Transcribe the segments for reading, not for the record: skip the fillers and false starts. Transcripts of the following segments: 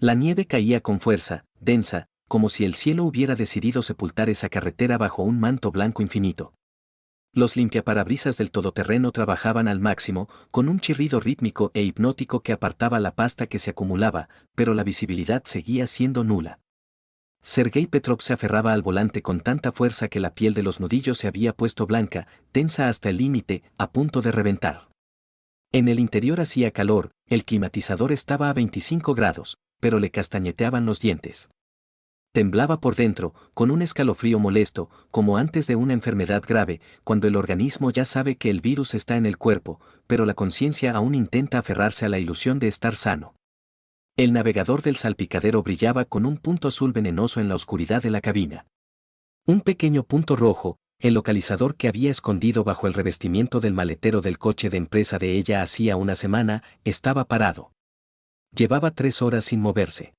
La nieve caía con fuerza, densa, como si el cielo hubiera decidido sepultar esa carretera bajo un manto blanco infinito. Los limpiaparabrisas del todoterreno trabajaban al máximo, con un chirrido rítmico e hipnótico que apartaba la pasta que se acumulaba, pero la visibilidad seguía siendo nula. Sergei Petrov se aferraba al volante con tanta fuerza que la piel de los nudillos se había puesto blanca, tensa hasta el límite, a punto de reventar. En el interior hacía calor, el climatizador estaba a 25 grados, pero le castañeteaban los dientes. Temblaba por dentro, con un escalofrío molesto, como antes de una enfermedad grave, cuando el organismo ya sabe que el virus está en el cuerpo, pero la conciencia aún intenta aferrarse a la ilusión de estar sano. El navegador del salpicadero brillaba con un punto azul venenoso en la oscuridad de la cabina. Un pequeño punto rojo, el localizador que había escondido bajo el revestimiento del maletero del coche de empresa de ella hacía una semana, estaba parado. Llevaba 3 horas sin moverse.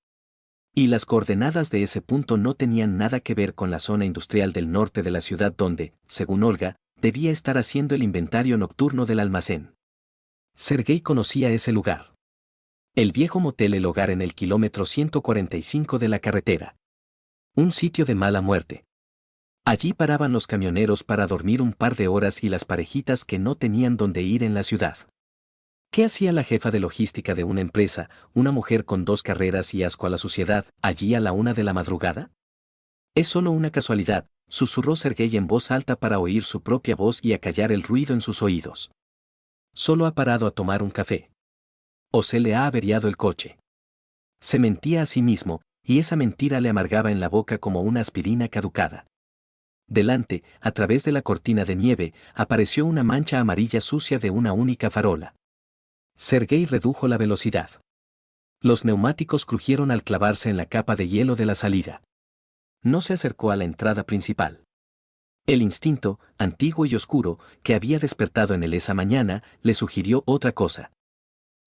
Y las coordenadas de ese punto no tenían nada que ver con la zona industrial del norte de la ciudad donde, según Olga, debía estar haciendo el inventario nocturno del almacén. Sergei conocía ese lugar. El viejo motel El Hogar en el kilómetro 145 de la carretera. Un sitio de mala muerte. Allí paraban los camioneros para dormir un par de horas y las parejitas que no tenían dónde ir en la ciudad. ¿Qué hacía la jefa de logística de una empresa, una mujer con 2 carreras y asco a la suciedad, allí a la 1 de la madrugada? Es solo una casualidad, susurró Sergei en voz alta para oír su propia voz y acallar el ruido en sus oídos. Solo ha parado a tomar un café. O se le ha averiado el coche. Se mentía a sí mismo, y esa mentira le amargaba en la boca como una aspirina caducada. Delante, a través de la cortina de nieve, apareció una mancha amarilla sucia de una única farola. Sergei redujo la velocidad. Los neumáticos crujieron al clavarse en la capa de hielo de la salida. No se acercó a la entrada principal. El instinto, antiguo y oscuro, que había despertado en él esa mañana, le sugirió otra cosa.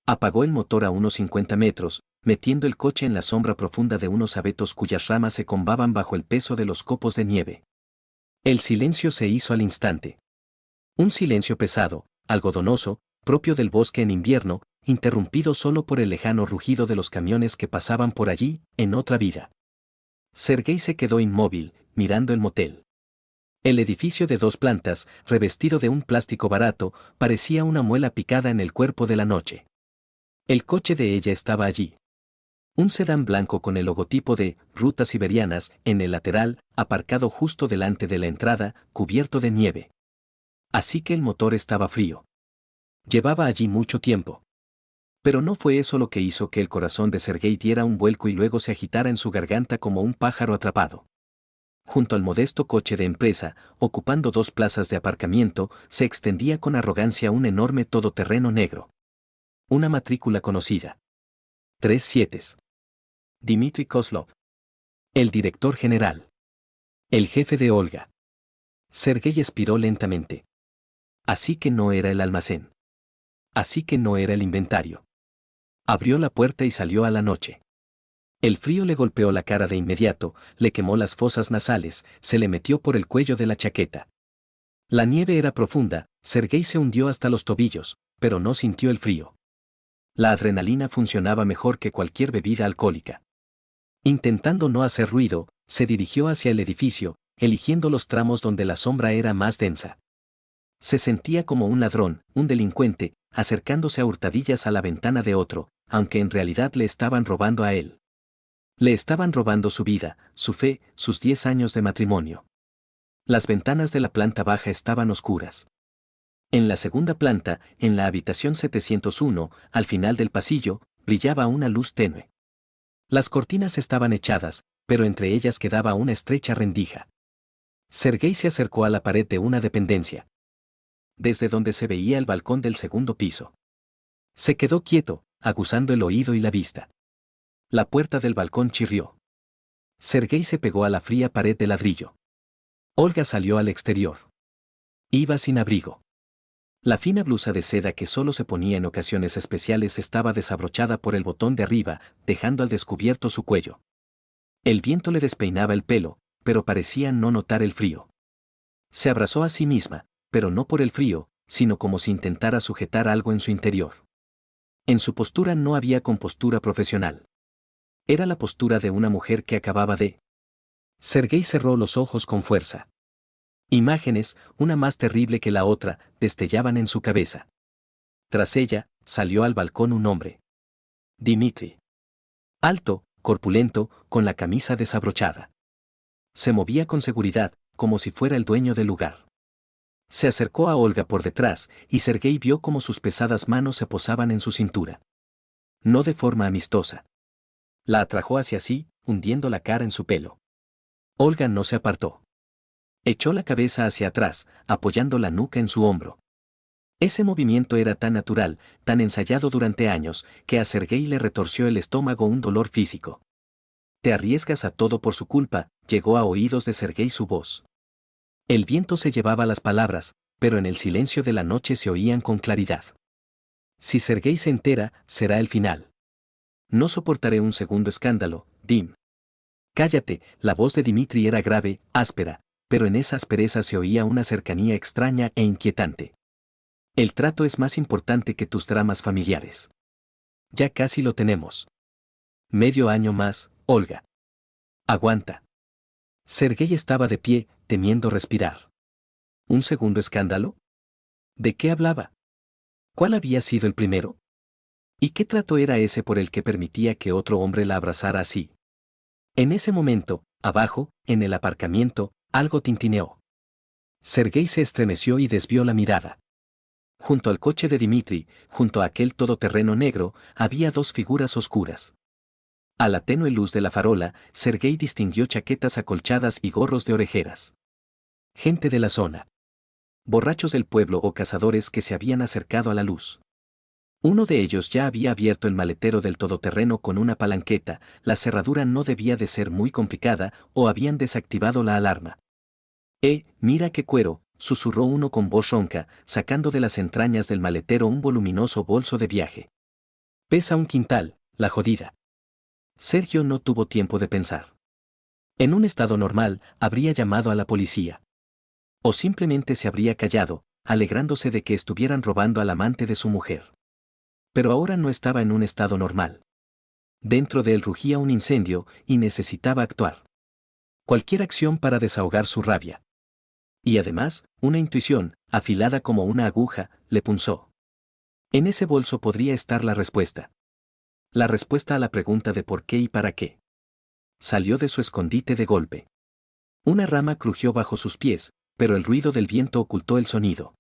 Apagó el motor a unos 50 metros, metiendo el coche en la sombra profunda de unos abetos cuyas ramas se combaban bajo el peso de los copos de nieve. El silencio se hizo al instante. Un silencio pesado, algodonoso, propio del bosque en invierno, interrumpido solo por el lejano rugido de los camiones que pasaban por allí, en otra vida. Sergei se quedó inmóvil, mirando el motel. El edificio de 2 plantas, revestido de un plástico barato, parecía una muela picada en el cuerpo de la noche. El coche de ella estaba allí. Un sedán blanco con el logotipo de Rutas Siberianas en el lateral, aparcado justo delante de la entrada, cubierto de nieve. Así que el motor estaba frío. Llevaba allí mucho tiempo. Pero no fue eso lo que hizo que el corazón de Sergei diera un vuelco y luego se agitara en su garganta como un pájaro atrapado. Junto al modesto coche de empresa, ocupando 2 plazas de aparcamiento, se extendía con arrogancia un enorme todoterreno negro. Una matrícula conocida. 37. Dmitry Kozlov. El director general. El jefe de Olga. Sergei expiró lentamente. Así que no era el almacén. Así que no era el inventario. Abrió la puerta y salió a la noche. El frío le golpeó la cara de inmediato, le quemó las fosas nasales, se le metió por el cuello de la chaqueta. La nieve era profunda, Sergei se hundió hasta los tobillos, pero no sintió el frío. La adrenalina funcionaba mejor que cualquier bebida alcohólica. Intentando no hacer ruido, se dirigió hacia el edificio, eligiendo los tramos donde la sombra era más densa. Se sentía como un ladrón, un delincuente, acercándose a hurtadillas a la ventana de otro, aunque en realidad le estaban robando a él. Le estaban robando su vida, su fe, sus 10 años de matrimonio. Las ventanas de la planta baja estaban oscuras. En la segunda planta, en la habitación 701, al final del pasillo, brillaba una luz tenue. Las cortinas estaban echadas, pero entre ellas quedaba una estrecha rendija. Sergei se acercó a la pared de una dependencia, desde donde se veía el balcón del segundo piso. Se quedó quieto, aguzando el oído y la vista. La puerta del balcón chirrió. Sergei se pegó a la fría pared de ladrillo. Olga salió al exterior. Iba sin abrigo. La fina blusa de seda que solo se ponía en ocasiones especiales estaba desabrochada por el botón de arriba, dejando al descubierto su cuello. El viento le despeinaba el pelo, pero parecía no notar el frío. Se abrazó a sí misma, pero no por el frío, sino como si intentara sujetar algo en su interior. En su postura no había compostura profesional. Era la postura de una mujer que acababa de... Sergei cerró los ojos con fuerza. Imágenes, una más terrible que la otra, destellaban en su cabeza. Tras ella, salió al balcón un hombre. Dimitri. Alto, corpulento, con la camisa desabrochada. Se movía con seguridad, como si fuera el dueño del lugar. Se acercó a Olga por detrás, y Sergei vio cómo sus pesadas manos se posaban en su cintura. No de forma amistosa. La atrajo hacia sí, hundiendo la cara en su pelo. Olga no se apartó. Echó la cabeza hacia atrás, apoyando la nuca en su hombro. Ese movimiento era tan natural, tan ensayado durante años, que a Sergei le retorció el estómago un dolor físico. Te arriesgas a todo por su culpa, llegó a oídos de Sergei su voz. El viento se llevaba las palabras, pero en el silencio de la noche se oían con claridad. Si Sergei se entera, será el final. No soportaré un segundo escándalo, Dim. Cállate, la voz de Dimitri era grave, áspera, pero en esa aspereza se oía una cercanía extraña e inquietante. El trato es más importante que tus dramas familiares. Ya casi lo tenemos. Medio año más, Olga. Aguanta. Sergei estaba de pie, temiendo respirar. ¿Un segundo escándalo? ¿De qué hablaba? ¿Cuál había sido el primero? ¿Y qué trato era ese por el que permitía que otro hombre la abrazara así? En ese momento, abajo, en el aparcamiento, algo tintineó. Sergei se estremeció y desvió la mirada. Junto al coche de Dimitri, junto a aquel todoterreno negro, había dos figuras oscuras. A la tenue luz de la farola, Sergei distinguió chaquetas acolchadas y gorros de orejeras. Gente de la zona. Borrachos del pueblo o cazadores que se habían acercado a la luz. Uno de ellos ya había abierto el maletero del todoterreno con una palanqueta, la cerradura no debía de ser muy complicada, o habían desactivado la alarma. Mira qué cuero, susurró uno con voz ronca, sacando de las entrañas del maletero un voluminoso bolso de viaje. Pesa 1 quintal, la jodida. Sergio no tuvo tiempo de pensar. En un estado normal, habría llamado a la policía. O simplemente se habría callado, alegrándose de que estuvieran robando al amante de su mujer. Pero ahora no estaba en un estado normal. Dentro de él rugía un incendio, y necesitaba actuar. Cualquier acción para desahogar su rabia. Y además, una intuición, afilada como una aguja, le punzó. En ese bolso podría estar la respuesta. La respuesta a la pregunta de por qué y para qué. Salió de su escondite de golpe. Una rama crujió bajo sus pies, pero el ruido del viento ocultó el sonido.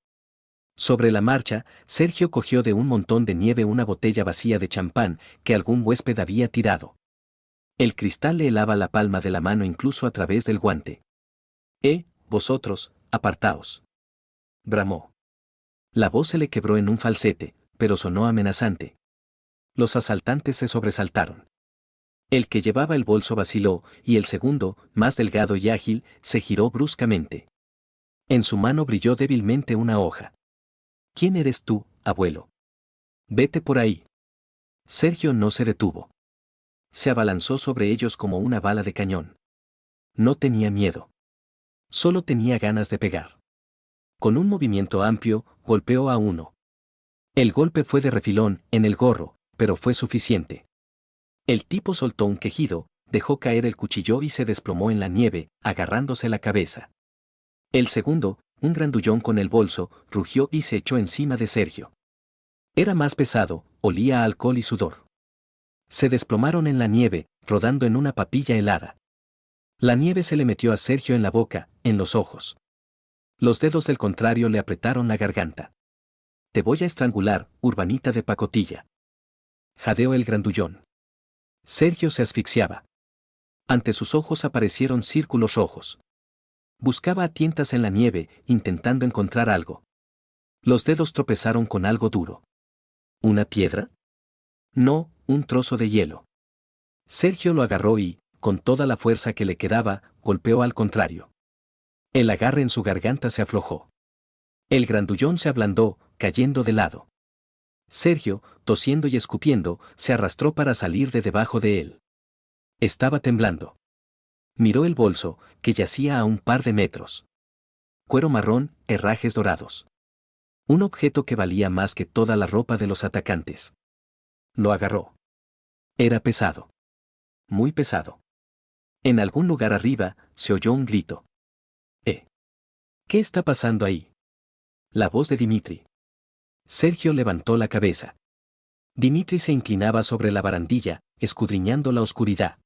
Sobre la marcha, Sergio cogió de un montón de nieve una botella vacía de champán que algún huésped había tirado. El cristal le helaba la palma de la mano incluso a través del guante. Vosotros, apartaos. Bramó. La voz se le quebró en un falsete, pero sonó amenazante. Los asaltantes se sobresaltaron. El que llevaba el bolso vaciló, y el segundo, más delgado y ágil, se giró bruscamente. En su mano brilló débilmente una hoja. ¿Quién eres tú, abuelo? Vete por ahí. Sergio no se detuvo. Se abalanzó sobre ellos como una bala de cañón. No tenía miedo. Solo tenía ganas de pegar. Con un movimiento amplio, golpeó a uno. El golpe fue de refilón, en el gorro, pero fue suficiente. El tipo soltó un quejido, dejó caer el cuchillo y se desplomó en la nieve, agarrándose la cabeza. El segundo, un grandullón con el bolso, rugió y se echó encima de Sergio. Era más pesado, olía a alcohol y sudor. Se desplomaron en la nieve, rodando en una papilla helada. La nieve se le metió a Sergio en la boca, en los ojos. Los dedos del contrario le apretaron la garganta. Te voy a estrangular, urbanita de pacotilla. Jadeó el grandullón. Sergio se asfixiaba. Ante sus ojos aparecieron círculos rojos. Buscaba a tientas en la nieve, intentando encontrar algo. Los dedos tropezaron con algo duro. ¿Una piedra? No, un trozo de hielo. Sergio lo agarró y, con toda la fuerza que le quedaba, golpeó al contrario. El agarre en su garganta se aflojó. El grandullón se ablandó, cayendo de lado. Sergio, tosiendo y escupiendo, se arrastró para salir de debajo de él. Estaba temblando. Miró el bolso, que yacía a un par de metros. Cuero marrón, herrajes dorados. Un objeto que valía más que toda la ropa de los atacantes. Lo agarró. Era pesado. muy pesado. En algún lugar arriba, se oyó un grito. ¿Qué está pasando ahí? La voz de Dimitri. Sergio levantó la cabeza. Dimitri se inclinaba sobre la barandilla, escudriñando la oscuridad.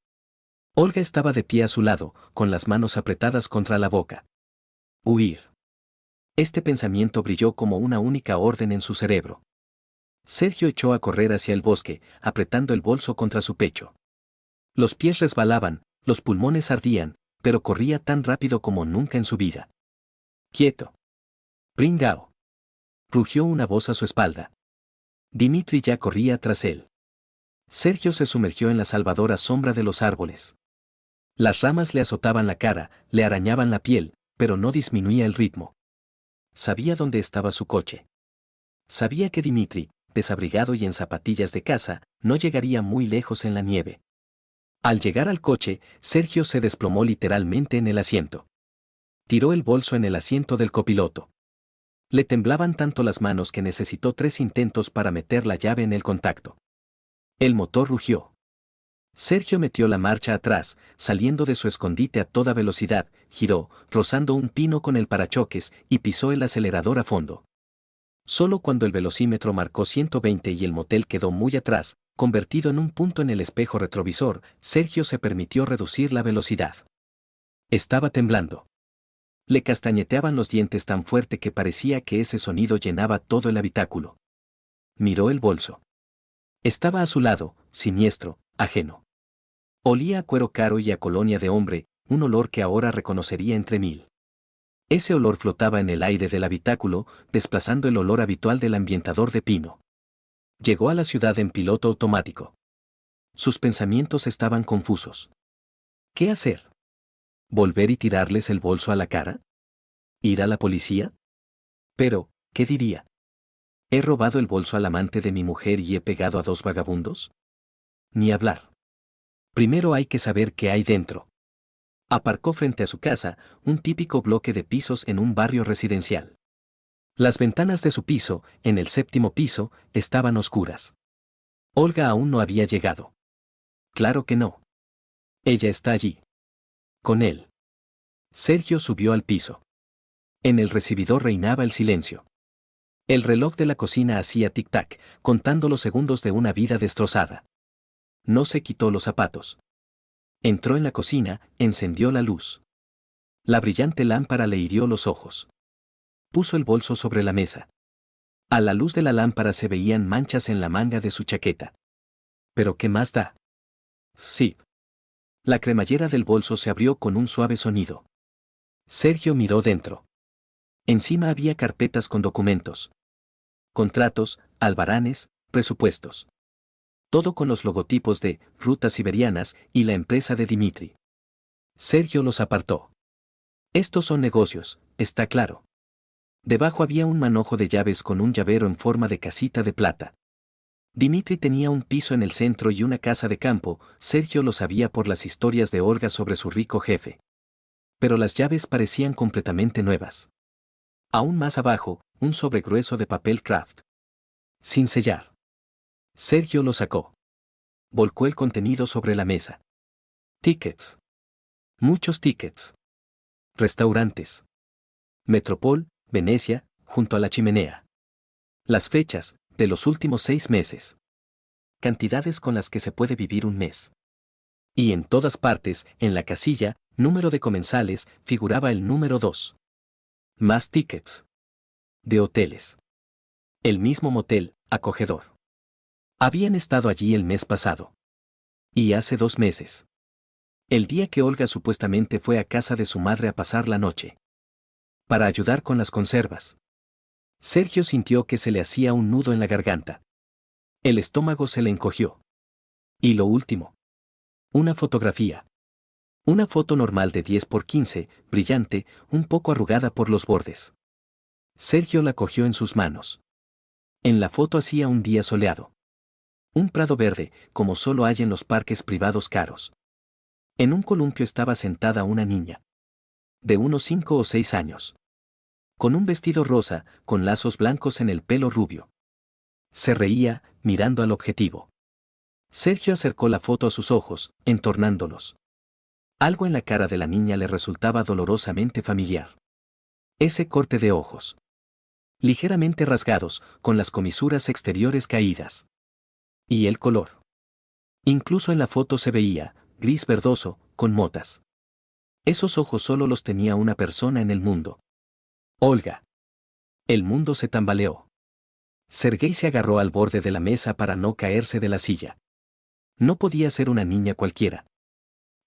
Olga estaba de pie a su lado, con las manos apretadas contra la boca. Huir. Este pensamiento brilló como una única orden en su cerebro. Sergio echó a correr hacia el bosque, apretando el bolso contra su pecho. Los pies resbalaban, los pulmones ardían, pero corría tan rápido como nunca en su vida. ¡Quieto! ¡Pringao! Rugió una voz a su espalda. Dimitri ya corría tras él. Sergio se sumergió en la salvadora sombra de los árboles. Las ramas le azotaban la cara, le arañaban la piel, pero no disminuía el ritmo. Sabía dónde estaba su coche. Sabía que Dimitri, desabrigado y en zapatillas de caza, no llegaría muy lejos en la nieve. Al llegar al coche, Sergio se desplomó literalmente en el asiento. Tiró el bolso en el asiento del copiloto. Le temblaban tanto las manos que necesitó 3 intentos para meter la llave en el contacto. El motor rugió. Sergio metió la marcha atrás, saliendo de su escondite a toda velocidad, giró, rozando un pino con el parachoques, y pisó el acelerador a fondo. Solo cuando el velocímetro marcó 120 y el motel quedó muy atrás, convertido en un punto en el espejo retrovisor, Sergio se permitió reducir la velocidad. Estaba temblando. Le castañeteaban los dientes tan fuerte que parecía que ese sonido llenaba todo el habitáculo. Miró el bolso. Estaba a su lado, siniestro, ajeno. Olía a cuero caro y a colonia de hombre, un olor que ahora reconocería entre 1000. Ese olor flotaba en el aire del habitáculo, desplazando el olor habitual del ambientador de pino. Llegó a la ciudad en piloto automático. Sus pensamientos estaban confusos. ¿Qué hacer? ¿Volver y tirarles el bolso a la cara? ¿Ir a la policía? Pero, ¿qué diría? ¿He robado el bolso al amante de mi mujer y he pegado a 2 vagabundos? Ni hablar. Primero hay que saber qué hay dentro. Aparcó frente a su casa, un típico bloque de pisos en un barrio residencial. Las ventanas de su piso, en el 7º piso, estaban oscuras. Olga aún no había llegado. Claro que no. Ella está allí. Con él. Sergio subió al piso. En el recibidor reinaba el silencio. El reloj de la cocina hacía tic-tac, contando los segundos de una vida destrozada. No se quitó los zapatos. Entró en la cocina, encendió la luz. La brillante lámpara le hirió los ojos. Puso el bolso sobre la mesa. A la luz de la lámpara se veían manchas en la manga de su chaqueta. ¿Pero qué más da? Sí. La cremallera del bolso se abrió con un suave sonido. Sergio miró dentro. Encima había carpetas con documentos. Contratos, albaranes, presupuestos. Todo con los logotipos de Rutas Siberianas y la empresa de Dimitri. Sergio los apartó. Estos son negocios, está claro. Debajo había un manojo de llaves con un llavero en forma de casita de plata. Dimitri tenía un piso en el centro y una casa de campo, Sergio lo sabía por las historias de Olga sobre su rico jefe. Pero las llaves parecían completamente nuevas. Aún más abajo, un sobre grueso de papel craft. Sin sellar. Sergio lo sacó. Volcó el contenido sobre la mesa. Tickets. Muchos tickets. Restaurantes. Metropol, Venecia, junto a la chimenea. Las fechas, de los últimos 6 meses. Cantidades con las que se puede vivir un mes. Y en todas partes, en la casilla, número de comensales, figuraba el número 2. Más tickets. De hoteles. El mismo motel, acogedor. Habían estado allí el mes pasado. Y hace 2 meses. El día que Olga supuestamente fue a casa de su madre a pasar la noche. Para ayudar con las conservas. Sergio sintió que se le hacía un nudo en la garganta. El estómago se le encogió. Y lo último. Una fotografía. Una foto normal de 10 por 15, brillante, un poco arrugada por los bordes. Sergio la cogió en sus manos. En la foto hacía un día soleado. Un prado verde, como solo hay en los parques privados caros. En un columpio estaba sentada una niña. De unos 5 o 6 años. Con un vestido rosa, con lazos blancos en el pelo rubio. Se reía, mirando al objetivo. Sergio acercó la foto a sus ojos, entornándolos. Algo en la cara de la niña le resultaba dolorosamente familiar. Ese corte de ojos. Ligeramente rasgados, con las comisuras exteriores caídas. Y el color. Incluso en la foto se veía, gris verdoso, con motas. Esos ojos solo los tenía una persona en el mundo. Olga. El mundo se tambaleó. Sergei se agarró al borde de la mesa para no caerse de la silla. No podía ser una niña cualquiera.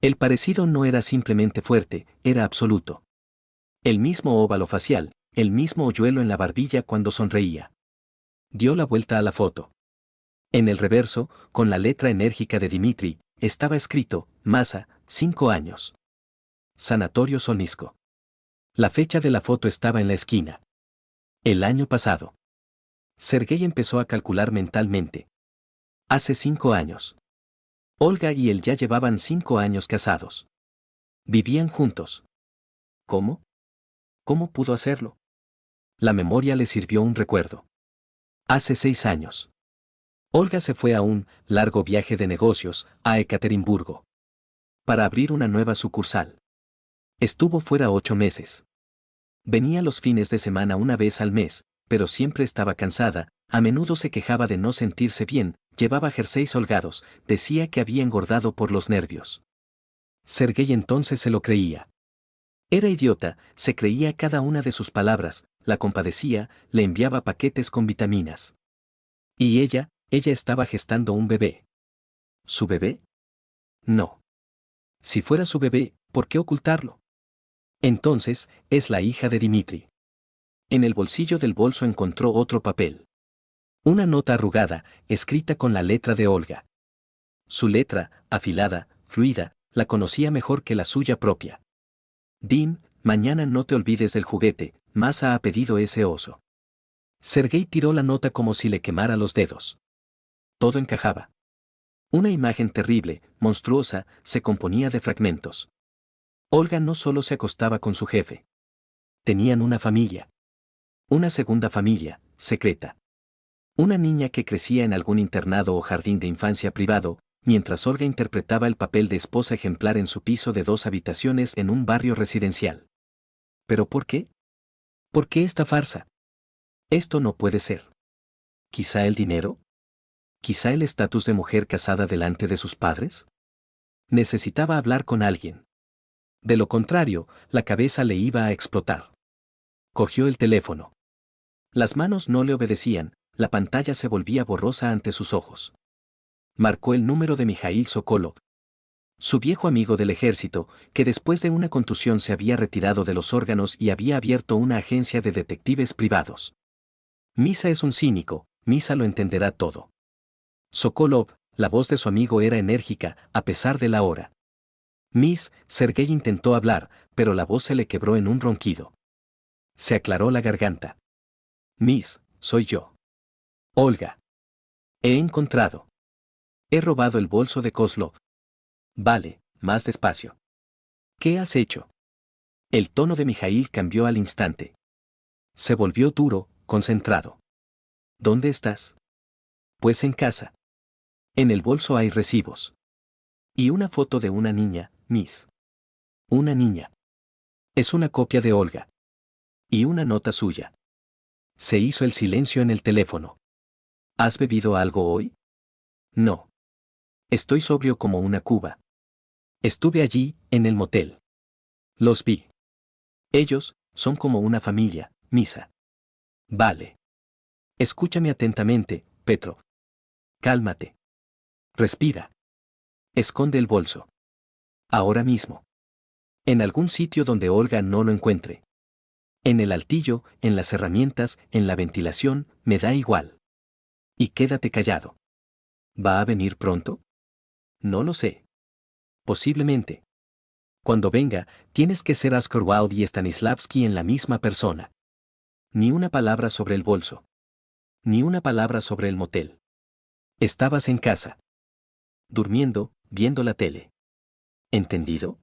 El parecido no era simplemente fuerte, era absoluto. El mismo óvalo facial, el mismo hoyuelo en la barbilla cuando sonreía. Dio la vuelta a la foto. En el reverso, con la letra enérgica de Dimitri, estaba escrito, Masa, 5 años. Sanatorio Solnisco. La fecha de la foto estaba en la esquina. El año pasado. Sergei empezó a calcular mentalmente. Hace 5 años. Olga y él ya llevaban 5 años casados. Vivían juntos. ¿Cómo? ¿Cómo pudo hacerlo? La memoria le sirvió un recuerdo. Hace 6 años. Olga se fue a un largo viaje de negocios a Ekaterimburgo. Para abrir una nueva sucursal. Estuvo fuera 8 meses. Venía los fines de semana una vez al mes, pero siempre estaba cansada, a menudo se quejaba de no sentirse bien, llevaba jerseys holgados, decía que había engordado por los nervios. Sergei entonces se lo creía. Era idiota, se creía cada una de sus palabras, la compadecía, le enviaba paquetes con vitaminas. Y ella estaba gestando un bebé. ¿Su bebé? No. Si fuera su bebé, ¿por qué ocultarlo? Entonces, es la hija de Dimitri. En el bolsillo del bolso encontró otro papel. Una nota arrugada, escrita con la letra de Olga. Su letra, afilada, fluida, la conocía mejor que la suya propia. Dim, mañana no te olvides del juguete, Masa ha pedido ese oso. Sergei tiró la nota como si le quemara los dedos. Todo encajaba. Una imagen terrible, monstruosa, se componía de fragmentos. Olga no solo se acostaba con su jefe. Tenían una familia. Una segunda familia, secreta. Una niña que crecía en algún internado o jardín de infancia privado, mientras Olga interpretaba el papel de esposa ejemplar en su piso de 2 habitaciones en un barrio residencial. ¿Pero por qué? ¿Por qué esta farsa? Esto no puede ser. ¿Quizá el dinero? ¿Quizá el estatus de mujer casada delante de sus padres? Necesitaba hablar con alguien. De lo contrario, la cabeza le iba a explotar. Cogió el teléfono. Las manos no le obedecían, la pantalla se volvía borrosa ante sus ojos. Marcó el número de Mijail Sokolov. Su viejo amigo del ejército, que después de una contusión se había retirado de los órganos y había abierto una agencia de detectives privados. Misa es un cínico, Misa lo entenderá todo. Sokolov, la voz de su amigo era enérgica, a pesar de la hora. Sergei intentó hablar, pero la voz se le quebró en un ronquido. Se aclaró la garganta. Soy yo. Olga. He encontrado. He robado el bolso de Kozlov. Vale, más despacio. ¿Qué has hecho? El tono de Mijail cambió al instante. Se volvió duro, concentrado. ¿Dónde estás? Pues en casa. En el bolso hay recibos. Y una foto de una niña, Miss. Una niña. Es una copia de Olga. Y una nota suya. Se hizo el silencio en el teléfono. ¿Has bebido algo hoy? No. Estoy sobrio como una cuba. Estuve allí, en el motel. Los vi. Ellos, son como una familia, Misa. Vale. Escúchame atentamente, Petro. Cálmate. Respira. Esconde el bolso. Ahora mismo. En algún sitio donde Olga no lo encuentre. En el altillo, en las herramientas, en la ventilación, me da igual. Y quédate callado. ¿Va a venir pronto? No lo sé. Posiblemente. Cuando venga, tienes que ser Oscar Wilde y Stanislavski en la misma persona. Ni una palabra sobre el bolso. Ni una palabra sobre el motel. Estabas en casa. Durmiendo, viendo la tele. ¿Entendido?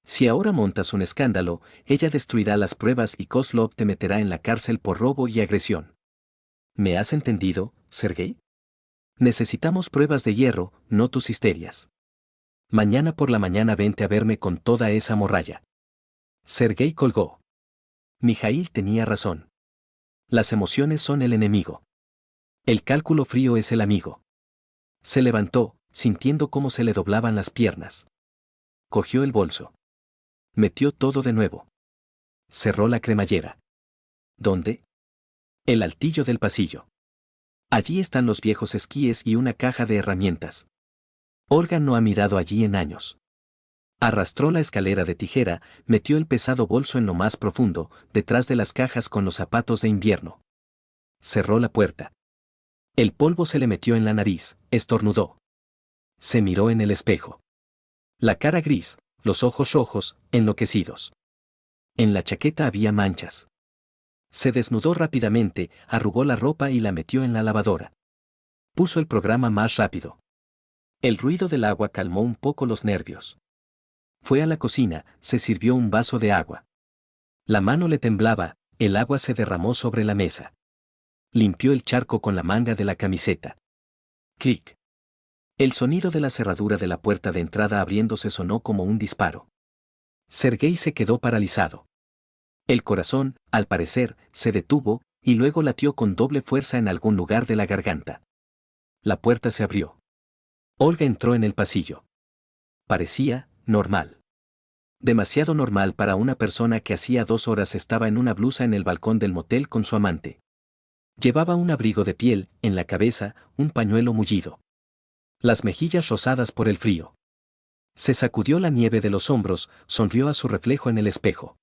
Si ahora montas un escándalo, ella destruirá las pruebas y Kozlov te meterá en la cárcel por robo y agresión. ¿Me has entendido, Sergei? Necesitamos pruebas de hierro, no tus histerias. Mañana por la mañana vente a verme con toda esa morralla. Sergei colgó. Mijaíl tenía razón. Las emociones son el enemigo. El cálculo frío es el amigo. Se levantó, sintiendo cómo se le doblaban las piernas. Cogió el bolso. Metió todo de nuevo. Cerró la cremallera. ¿Dónde? El altillo del pasillo. Allí están los viejos esquíes y una caja de herramientas. Olga no ha mirado allí en años. Arrastró la escalera de tijera, metió el pesado bolso en lo más profundo, detrás de las cajas con los zapatos de invierno. Cerró la puerta. El polvo se le metió en la nariz, estornudó. Se miró en el espejo. La cara gris, los ojos rojos, enloquecidos. En la chaqueta había manchas. Se desnudó rápidamente, arrugó la ropa y la metió en la lavadora. Puso el programa más rápido. El ruido del agua calmó un poco los nervios. Fue a la cocina, se sirvió un vaso de agua. La mano le temblaba, el agua se derramó sobre la mesa. Limpió el charco con la manga de la camiseta. Clic. El sonido de la cerradura de la puerta de entrada abriéndose sonó como un disparo. Sergei se quedó paralizado. El corazón, al parecer, se detuvo, y luego latió con doble fuerza en algún lugar de la garganta. La puerta se abrió. Olga entró en el pasillo. Parecía normal. Demasiado normal para una persona que hacía 2 horas estaba en una blusa en el balcón del motel con su amante. Llevaba un abrigo de piel, en la cabeza, un pañuelo mullido. Las mejillas rosadas por el frío. Se sacudió la nieve de los hombros, sonrió a su reflejo en el espejo.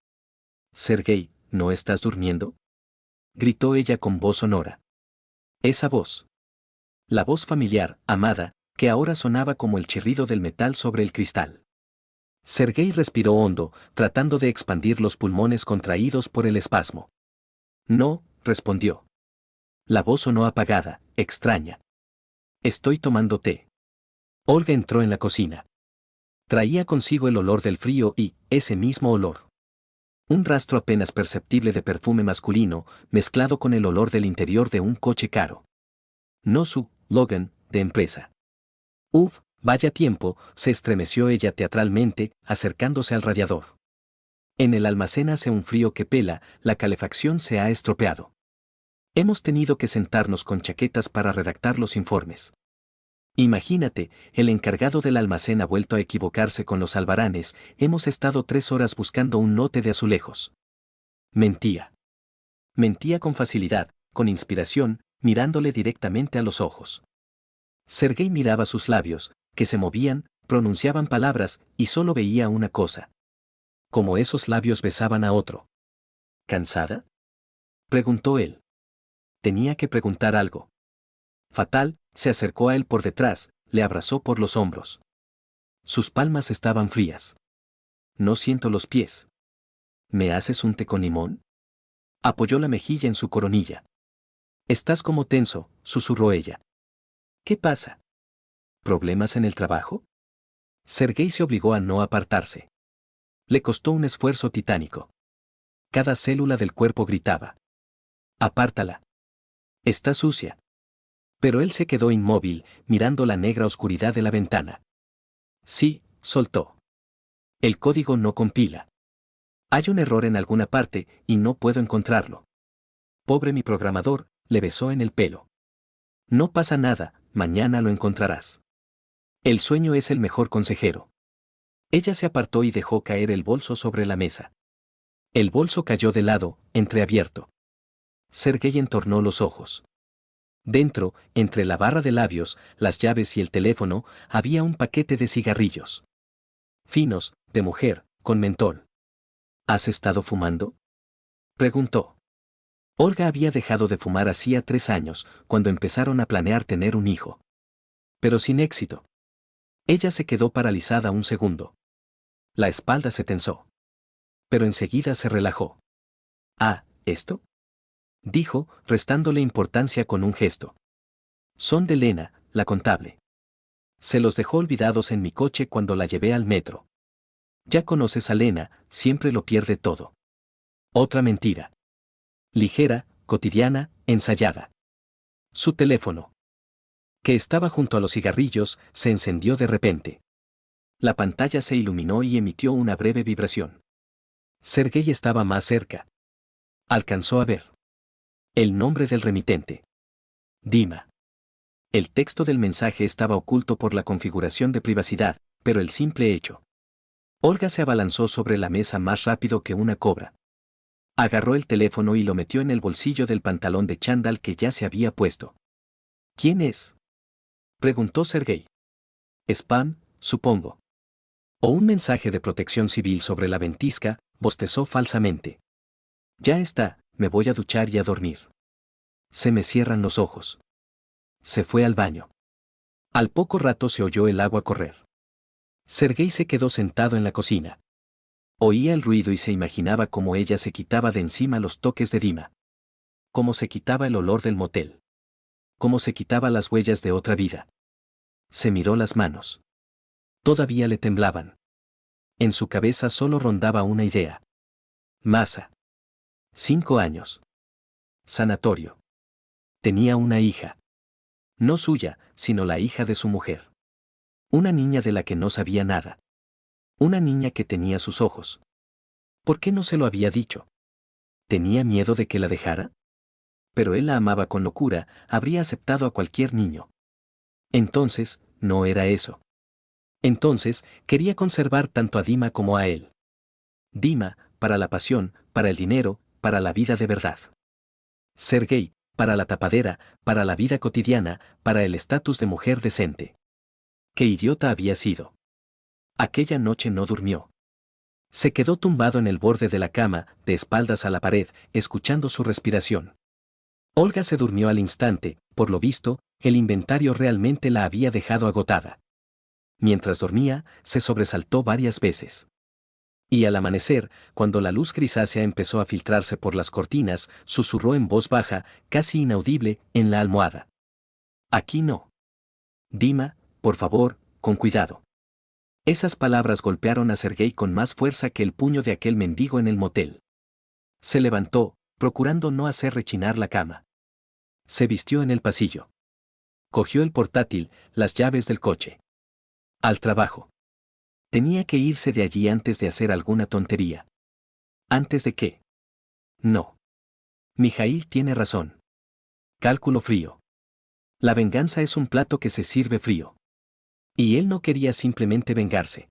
Sergei, ¿no estás durmiendo? Gritó ella con voz sonora. Esa voz. La voz familiar, amada, que ahora sonaba como el chirrido del metal sobre el cristal. Sergei respiró hondo, tratando de expandir los pulmones contraídos por el espasmo. No, respondió. La voz sonó apagada, extraña. Estoy tomando té. Olga entró en la cocina. Traía consigo el olor del frío y, ese mismo olor. Un rastro apenas perceptible de perfume masculino, mezclado con el olor del interior de un coche caro. No su Logan, de empresa. Uf, vaya tiempo, se estremeció ella teatralmente, acercándose al radiador. En el almacén hace un frío que pela, la calefacción se ha estropeado. Hemos tenido que sentarnos con chaquetas para redactar los informes. Imagínate, el encargado del almacén ha vuelto a equivocarse con los albaranes, hemos estado 3 horas buscando un lote de azulejos. Mentía. Mentía con facilidad, con inspiración, mirándole directamente a los ojos. Sergei miraba sus labios, que se movían, pronunciaban palabras, y solo veía una cosa. Como esos labios besaban a otro. ¿Cansada? Preguntó él. Tenía que preguntar algo. Fatal, se acercó a él por detrás, le abrazó por los hombros. Sus palmas estaban frías. No siento los pies. ¿Me haces un té con limón? Apoyó la mejilla en su coronilla. Estás como tenso, susurró ella. ¿Qué pasa? ¿Problemas en el trabajo? Sergei se obligó a no apartarse. Le costó un esfuerzo titánico. Cada célula del cuerpo gritaba. Apártala. Está sucia. Pero él se quedó inmóvil, mirando la negra oscuridad de la ventana. Sí, soltó. El código no compila. Hay un error en alguna parte, y no puedo encontrarlo. Pobre mi programador, le besó en el pelo. No pasa nada, mañana lo encontrarás. El sueño es el mejor consejero. Ella se apartó y dejó caer el bolso sobre la mesa. El bolso cayó de lado, entreabierto. Sergei entornó los ojos. Dentro, entre la barra de labios, las llaves y el teléfono, había un paquete de cigarrillos. Finos, de mujer, con mentol. ¿Has estado fumando? Preguntó. Olga había dejado de fumar hacía 3 años, cuando empezaron a planear tener un hijo. Pero sin éxito. Ella se quedó paralizada un segundo. La espalda se tensó. Pero enseguida se relajó. Ah, ¿esto? Dijo, restándole importancia con un gesto. Son de Lena, la contable. Se los dejó olvidados en mi coche cuando la llevé al metro. Ya conoces a Lena, siempre lo pierde todo. Otra mentira. Ligera, cotidiana, ensayada. Su teléfono. que estaba junto a los cigarrillos, se encendió de repente. La pantalla se iluminó y emitió una breve vibración. Sergei estaba más cerca. Alcanzó a ver el nombre del remitente. Dima. El texto del mensaje estaba oculto por la configuración de privacidad, pero el simple hecho. Olga se abalanzó sobre la mesa más rápido que una cobra. Agarró el teléfono y lo metió en el bolsillo del pantalón de chándal que ya se había puesto. ¿Quién es?, preguntó Sergei. Spam, supongo. O un mensaje de protección civil sobre la ventisca, bostezó falsamente. Ya está, me voy a duchar y a dormir. Se me cierran los ojos. Se fue al baño. Al poco rato se oyó el agua correr. Sergei se quedó sentado en la cocina. Oía el ruido y se imaginaba cómo ella se quitaba de encima los toques de Dima. Cómo se quitaba el olor del motel. Cómo se quitaba las huellas de otra vida. Se miró las manos. Todavía le temblaban. En su cabeza solo rondaba una idea. Masa. 5 años. Sanatorio. Tenía una hija. No suya, sino la hija de su mujer. Una niña de la que no sabía nada. Una niña que tenía sus ojos. ¿Por qué no se lo había dicho? ¿Tenía miedo de que la dejara? Pero él la amaba con locura, habría aceptado a cualquier niño. Entonces, no era eso. Entonces, quería conservar tanto a Dima como a él. Dima, para la pasión, para el dinero, para la vida de verdad. Sergei, para la tapadera, para la vida cotidiana, para el estatus de mujer decente. ¡Qué idiota había sido! Aquella noche no durmió. Se quedó tumbado en el borde de la cama, de espaldas a la pared, escuchando su respiración. Olga se durmió al instante, por lo visto, el inventario realmente la había dejado agotada. Mientras dormía, se sobresaltó varias veces. Y al amanecer, cuando la luz grisácea empezó a filtrarse por las cortinas, susurró en voz baja, casi inaudible, en la almohada. Aquí no. Dima, por favor, con cuidado. Esas palabras golpearon a Sergei con más fuerza que el puño de aquel mendigo en el motel. Se levantó, procurando no hacer rechinar la cama. Se vistió en el pasillo. Cogió el portátil, las llaves del coche. Al trabajo. Tenía que irse de allí antes de hacer alguna tontería. ¿Antes de qué? No. Mijail tiene razón. Cálculo frío. La venganza es un plato que se sirve frío. Y él no quería simplemente vengarse.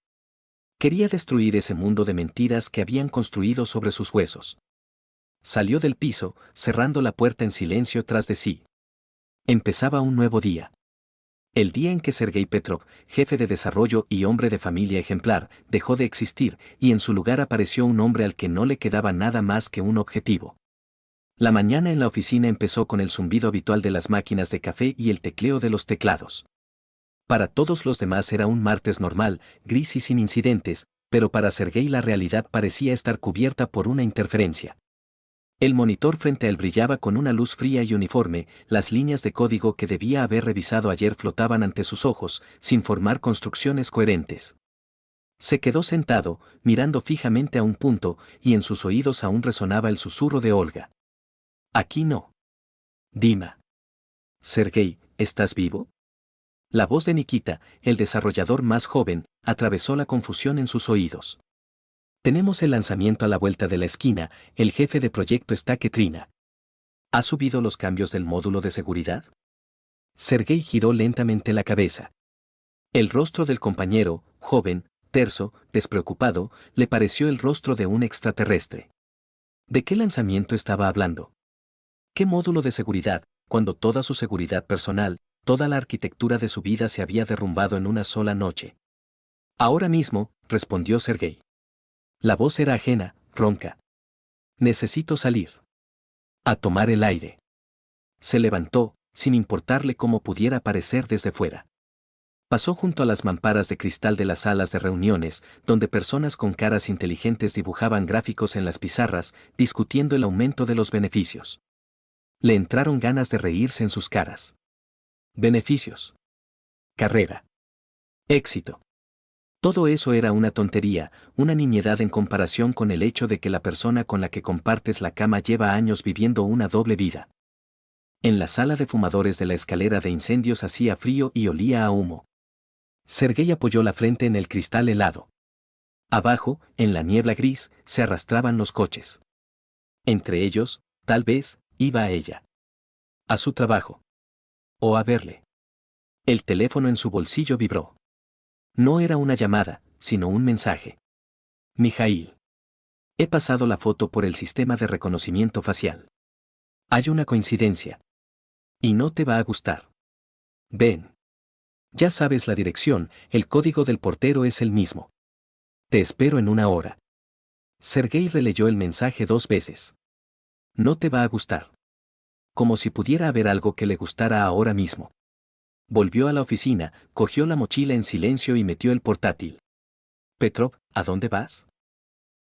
Quería destruir ese mundo de mentiras que habían construido sobre sus huesos. Salió del piso, cerrando la puerta en silencio tras de sí. Empezaba un nuevo día. El día en que Sergei Petrov, jefe de desarrollo y hombre de familia ejemplar, dejó de existir, y en su lugar apareció un hombre al que no le quedaba nada más que un objetivo. La mañana en la oficina empezó con el zumbido habitual de las máquinas de café y el tecleo de los teclados. Para todos los demás era un martes normal, gris y sin incidentes, pero para Sergei la realidad parecía estar cubierta por una interferencia. El monitor frente a él brillaba con una luz fría y uniforme, las líneas de código que debía haber revisado ayer flotaban ante sus ojos, sin formar construcciones coherentes. Se quedó sentado, mirando fijamente a un punto, y en sus oídos aún resonaba el susurro de Olga. Aquí no. Dima. Sergei, ¿estás vivo? La voz de Nikita, el desarrollador más joven, atravesó la confusión en sus oídos. Tenemos el lanzamiento a la vuelta de la esquina, el jefe de proyecto está que trina. ¿Ha subido los cambios del módulo de seguridad? Sergei giró lentamente la cabeza. El rostro del compañero, joven, terso, despreocupado, le pareció el rostro de un extraterrestre. ¿De qué lanzamiento estaba hablando? ¿Qué módulo de seguridad, cuando toda su seguridad personal, toda la arquitectura de su vida se había derrumbado en una sola noche? Ahora mismo, respondió Sergei. La voz era ajena, ronca. Necesito salir. A tomar el aire. Se levantó, sin importarle cómo pudiera parecer desde fuera. Pasó junto a las mamparas de cristal de las salas de reuniones, donde personas con caras inteligentes dibujaban gráficos en las pizarras, discutiendo el aumento de los beneficios. Le entraron ganas de reírse en sus caras. Beneficios. Carrera. Éxito. Todo eso era una tontería, una nimiedad en comparación con el hecho de que la persona con la que compartes la cama lleva años viviendo una doble vida. En la sala de fumadores de la escalera de incendios hacía frío y olía a humo. Sergei apoyó la frente en el cristal helado. Abajo, en la niebla gris, se arrastraban los coches. Entre ellos, tal vez, iba a ella. A su trabajo. O a verle. El teléfono en su bolsillo vibró. No era una llamada, sino un mensaje. Mijail. He pasado la foto por el sistema de reconocimiento facial. Hay una coincidencia. Y no te va a gustar. Ven. Ya sabes la dirección, el código del portero es el mismo. Te espero en 1 hora. Sergei releyó el mensaje 2 veces. No te va a gustar. Como si pudiera haber algo que le gustara ahora mismo. Volvió a la oficina, cogió la mochila en silencio y metió el portátil. Petrov, ¿a dónde vas?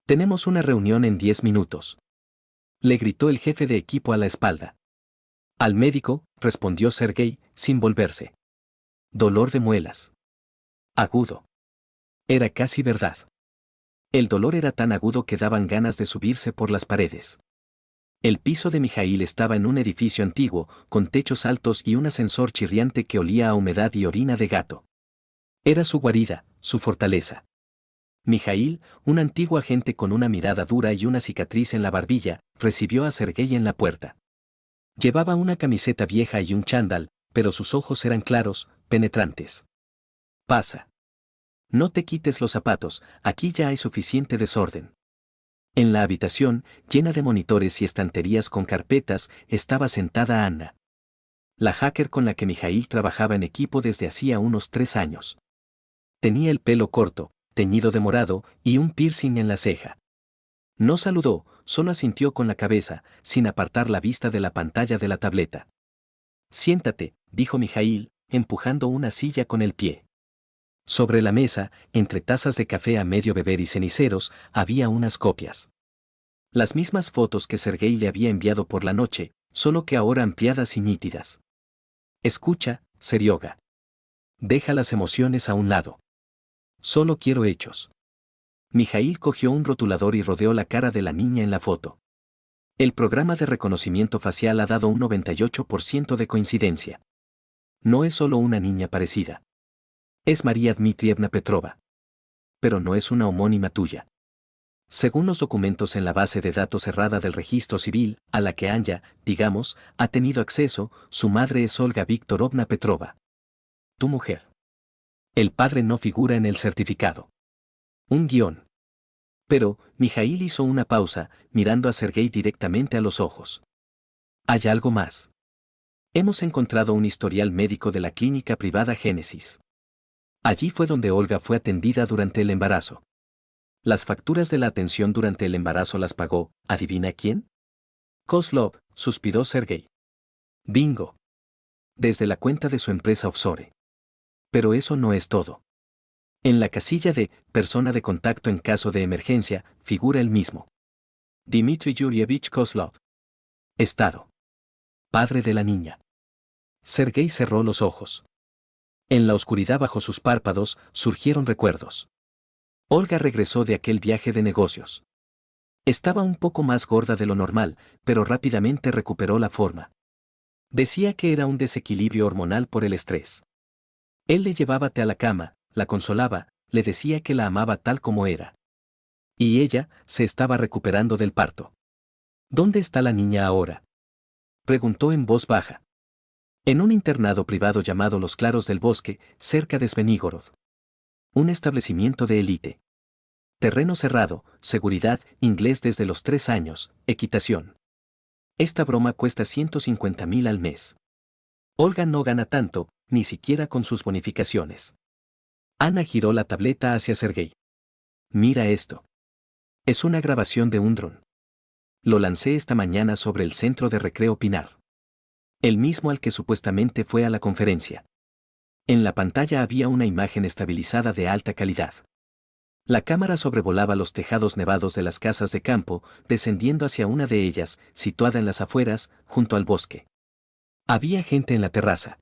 Tenemos una reunión en 10 minutos. Le gritó el jefe de equipo a la espalda. Al médico, respondió Sergei, sin volverse. Dolor de muelas. Agudo. Era casi verdad. El dolor era tan agudo que daban ganas de subirse por las paredes. El piso de Mijail estaba en un edificio antiguo, con techos altos y un ascensor chirriante que olía a humedad y orina de gato. Era su guarida, su fortaleza. Mijail, un antiguo agente con una mirada dura y una cicatriz en la barbilla, recibió a Sergei en la puerta. Llevaba una camiseta vieja y un chándal, pero sus ojos eran claros, penetrantes. Pasa. No te quites los zapatos, aquí ya hay suficiente desorden. En la habitación, llena de monitores y estanterías con carpetas, estaba sentada Anna. La hacker con la que Mijail trabajaba en equipo desde hacía unos 3 años. Tenía el pelo corto, teñido de morado, y un piercing en la ceja. No saludó, solo asintió con la cabeza, sin apartar la vista de la pantalla de la tableta. Siéntate, dijo Mijail, empujando una silla con el pie. Sobre la mesa, entre tazas de café a medio beber y ceniceros, había unas copias. Las mismas fotos que Sergei le había enviado por la noche, solo que ahora ampliadas y nítidas. Escucha, Serioga. Deja las emociones a un lado. Solo quiero hechos. Mijail cogió un rotulador y rodeó la cara de la niña en la foto. El programa de reconocimiento facial ha dado un 98% de coincidencia. No es solo una niña parecida. Es María Dmitrievna Petrova. Pero no es una homónima tuya. Según los documentos en la base de datos cerrada del registro civil, a la que Anya, digamos, ha tenido acceso, su madre es Olga Viktorovna Petrova. Tu mujer. El padre no figura en el certificado. Un guión. Pero, Mijail hizo una pausa, mirando a Sergei directamente a los ojos. Hay algo más. Hemos encontrado un historial médico de la clínica privada Génesis. Allí fue donde Olga fue atendida durante el embarazo. Las facturas de la atención durante el embarazo las pagó, ¿adivina quién? Kozlov, suspiró Sergei. Bingo. Desde la cuenta de su empresa offshore. Pero eso no es todo. En la casilla de persona de contacto en caso de emergencia, figura el mismo. Dmitry Yurievich Kozlov. Estado. Padre de la niña. Sergei cerró los ojos. En la oscuridad bajo sus párpados, surgieron recuerdos. Olga regresó de aquel viaje de negocios. Estaba un poco más gorda de lo normal, pero rápidamente recuperó la forma. Decía que era un desequilibrio hormonal por el estrés. Él le llevaba té a la cama, la consolaba, le decía que la amaba tal como era. Y ella, se estaba recuperando del parto. ¿Dónde está la niña ahora? Preguntó en voz baja. En un internado privado llamado Los Claros del Bosque, cerca de Svenigorod. Un establecimiento de élite. Terreno cerrado, seguridad, inglés desde los 3 años, equitación. Esta broma cuesta 150.000 al mes. Olga no gana tanto, ni siquiera con sus bonificaciones. Ana giró la tableta hacia Sergei. Mira esto. Es una grabación de un dron. Lo lancé esta mañana sobre el centro de recreo Pinar. El mismo al que supuestamente fue a la conferencia. En la pantalla había una imagen estabilizada de alta calidad. La cámara sobrevolaba los tejados nevados de las casas de campo, descendiendo hacia una de ellas, situada en las afueras, junto al bosque. Había gente en la terraza.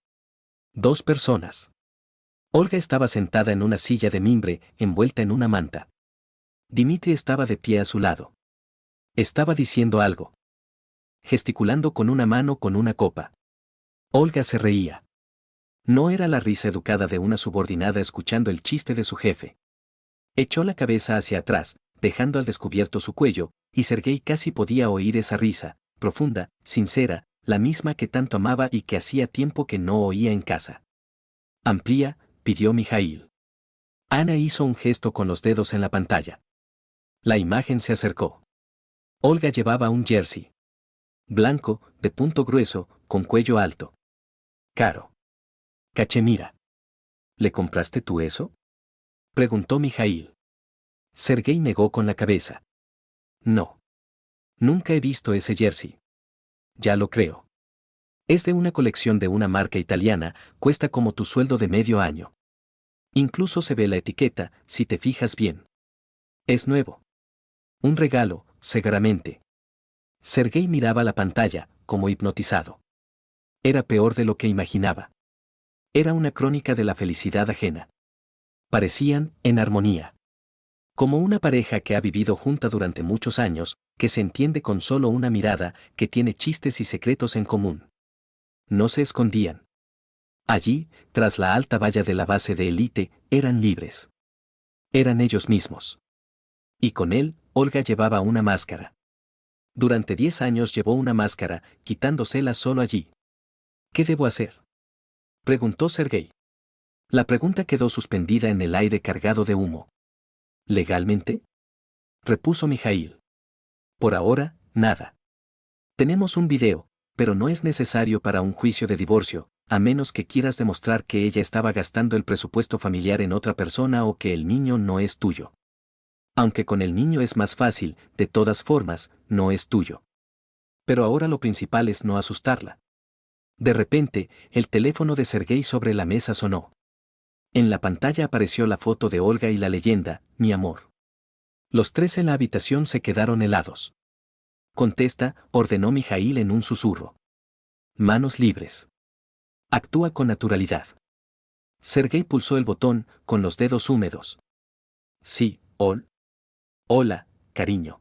2 personas. Olga estaba sentada en una silla de mimbre, envuelta en una manta. Dmitri estaba de pie a su lado. Estaba diciendo algo. Gesticulando con una mano con una copa. Olga se reía. No era la risa educada de una subordinada escuchando el chiste de su jefe. Echó la cabeza hacia atrás, dejando al descubierto su cuello, y Sergei casi podía oír esa risa, profunda, sincera, la misma que tanto amaba y que hacía tiempo que no oía en casa. Amplía, pidió Mijaíl. Ana hizo un gesto con los dedos en la pantalla. La imagen se acercó. Olga llevaba un jersey blanco, de punto grueso, con cuello alto. Caro. Cachemira. ¿Le compraste tú eso? Preguntó Mijaíl. Sergei negó con la cabeza. No. Nunca he visto ese jersey. Ya lo creo. Es de una colección de una marca italiana, cuesta como tu sueldo de medio año. Incluso se ve la etiqueta, si te fijas bien. Es nuevo. Un regalo, seguramente. Sergei miraba la pantalla, como hipnotizado. Era peor de lo que imaginaba. Era una crónica de la felicidad ajena. Parecían, en armonía. Como una pareja que ha vivido junta durante muchos años, que se entiende con solo una mirada, que tiene chistes y secretos en común. No se escondían. Allí, tras la alta valla de la base de élite, eran libres. Eran ellos mismos. Y con él, Olga llevaba una máscara. Durante 10 años llevó una máscara, quitándosela solo allí. ¿Qué debo hacer?, preguntó Sergei. La pregunta quedó suspendida en el aire cargado de humo. ¿Legalmente?, repuso Mijaíl. Por ahora, nada. Tenemos un video, pero no es necesario para un juicio de divorcio, a menos que quieras demostrar que ella estaba gastando el presupuesto familiar en otra persona o que el niño no es tuyo. Aunque con el niño es más fácil, de todas formas, no es tuyo. Pero ahora lo principal es no asustarla. De repente, el teléfono de Sergei sobre la mesa sonó. En la pantalla apareció la foto de Olga y la leyenda, mi amor. Los tres en la habitación se quedaron helados. Contesta, ordenó Mijaíl en un susurro. Manos libres. Actúa con naturalidad. Sergei pulsó el botón, con los dedos húmedos. Sí, Hola, cariño.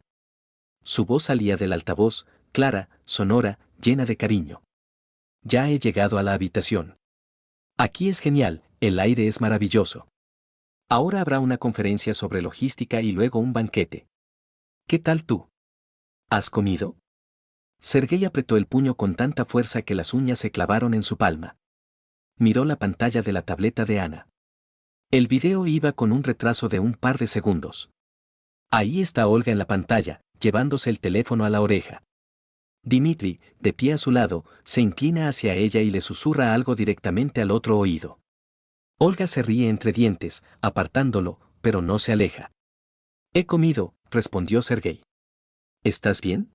Su voz salía del altavoz, clara, sonora, llena de cariño. Ya he llegado a la habitación. Aquí es genial, el aire es maravilloso. Ahora habrá una conferencia sobre logística y luego un banquete. ¿Qué tal tú? ¿Has comido? Sergei apretó el puño con tanta fuerza que las uñas se clavaron en su palma. Miró la pantalla de la tableta de Ana. El video iba con un retraso de un par de segundos. Ahí está Olga en la pantalla, llevándose el teléfono a la oreja. Dimitri, de pie a su lado, se inclina hacia ella y le susurra algo directamente al otro oído. Olga se ríe entre dientes, apartándolo, pero no se aleja. He comido, respondió Sergei. ¿Estás bien?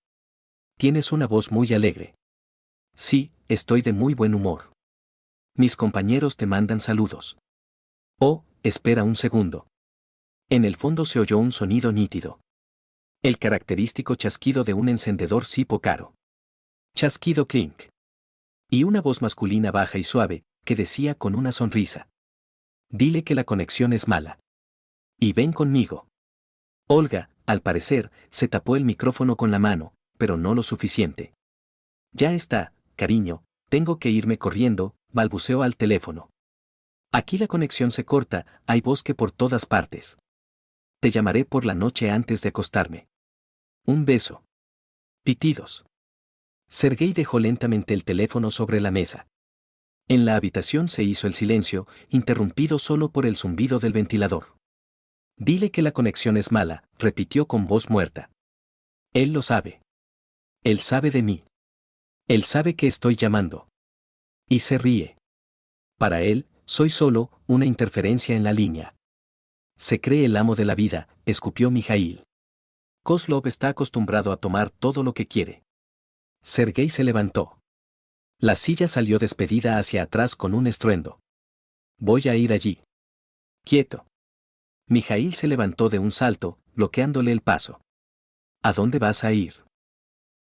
Tienes una voz muy alegre. Sí, estoy de muy buen humor. Mis compañeros te mandan saludos. Oh, espera un segundo. En el fondo se oyó un sonido nítido. El característico chasquido de un encendedor Zippo caro. Chasquido clink. Y una voz masculina baja y suave, que decía con una sonrisa. Dile que la conexión es mala. Y ven conmigo. Olga, al parecer, se tapó el micrófono con la mano, pero no lo suficiente. Ya está, cariño, tengo que irme corriendo, balbuceó al teléfono. Aquí la conexión se corta, hay bosque por todas partes. Te llamaré por la noche antes de acostarme. Un beso. Pitidos. Sergei dejó lentamente el teléfono sobre la mesa. En la habitación se hizo el silencio, interrumpido solo por el zumbido del ventilador. Dile que la conexión es mala, repitió con voz muerta. Él lo sabe. Él sabe de mí. Él sabe que estoy llamando. Y se ríe. Para él, soy solo una interferencia en la línea. Se cree el amo de la vida, escupió Mijaíl. Kozlov está acostumbrado a tomar todo lo que quiere. Sergei se levantó. La silla salió despedida hacia atrás con un estruendo. Voy a ir allí. Quieto. Mijaíl se levantó de un salto, bloqueándole el paso. ¿A dónde vas a ir?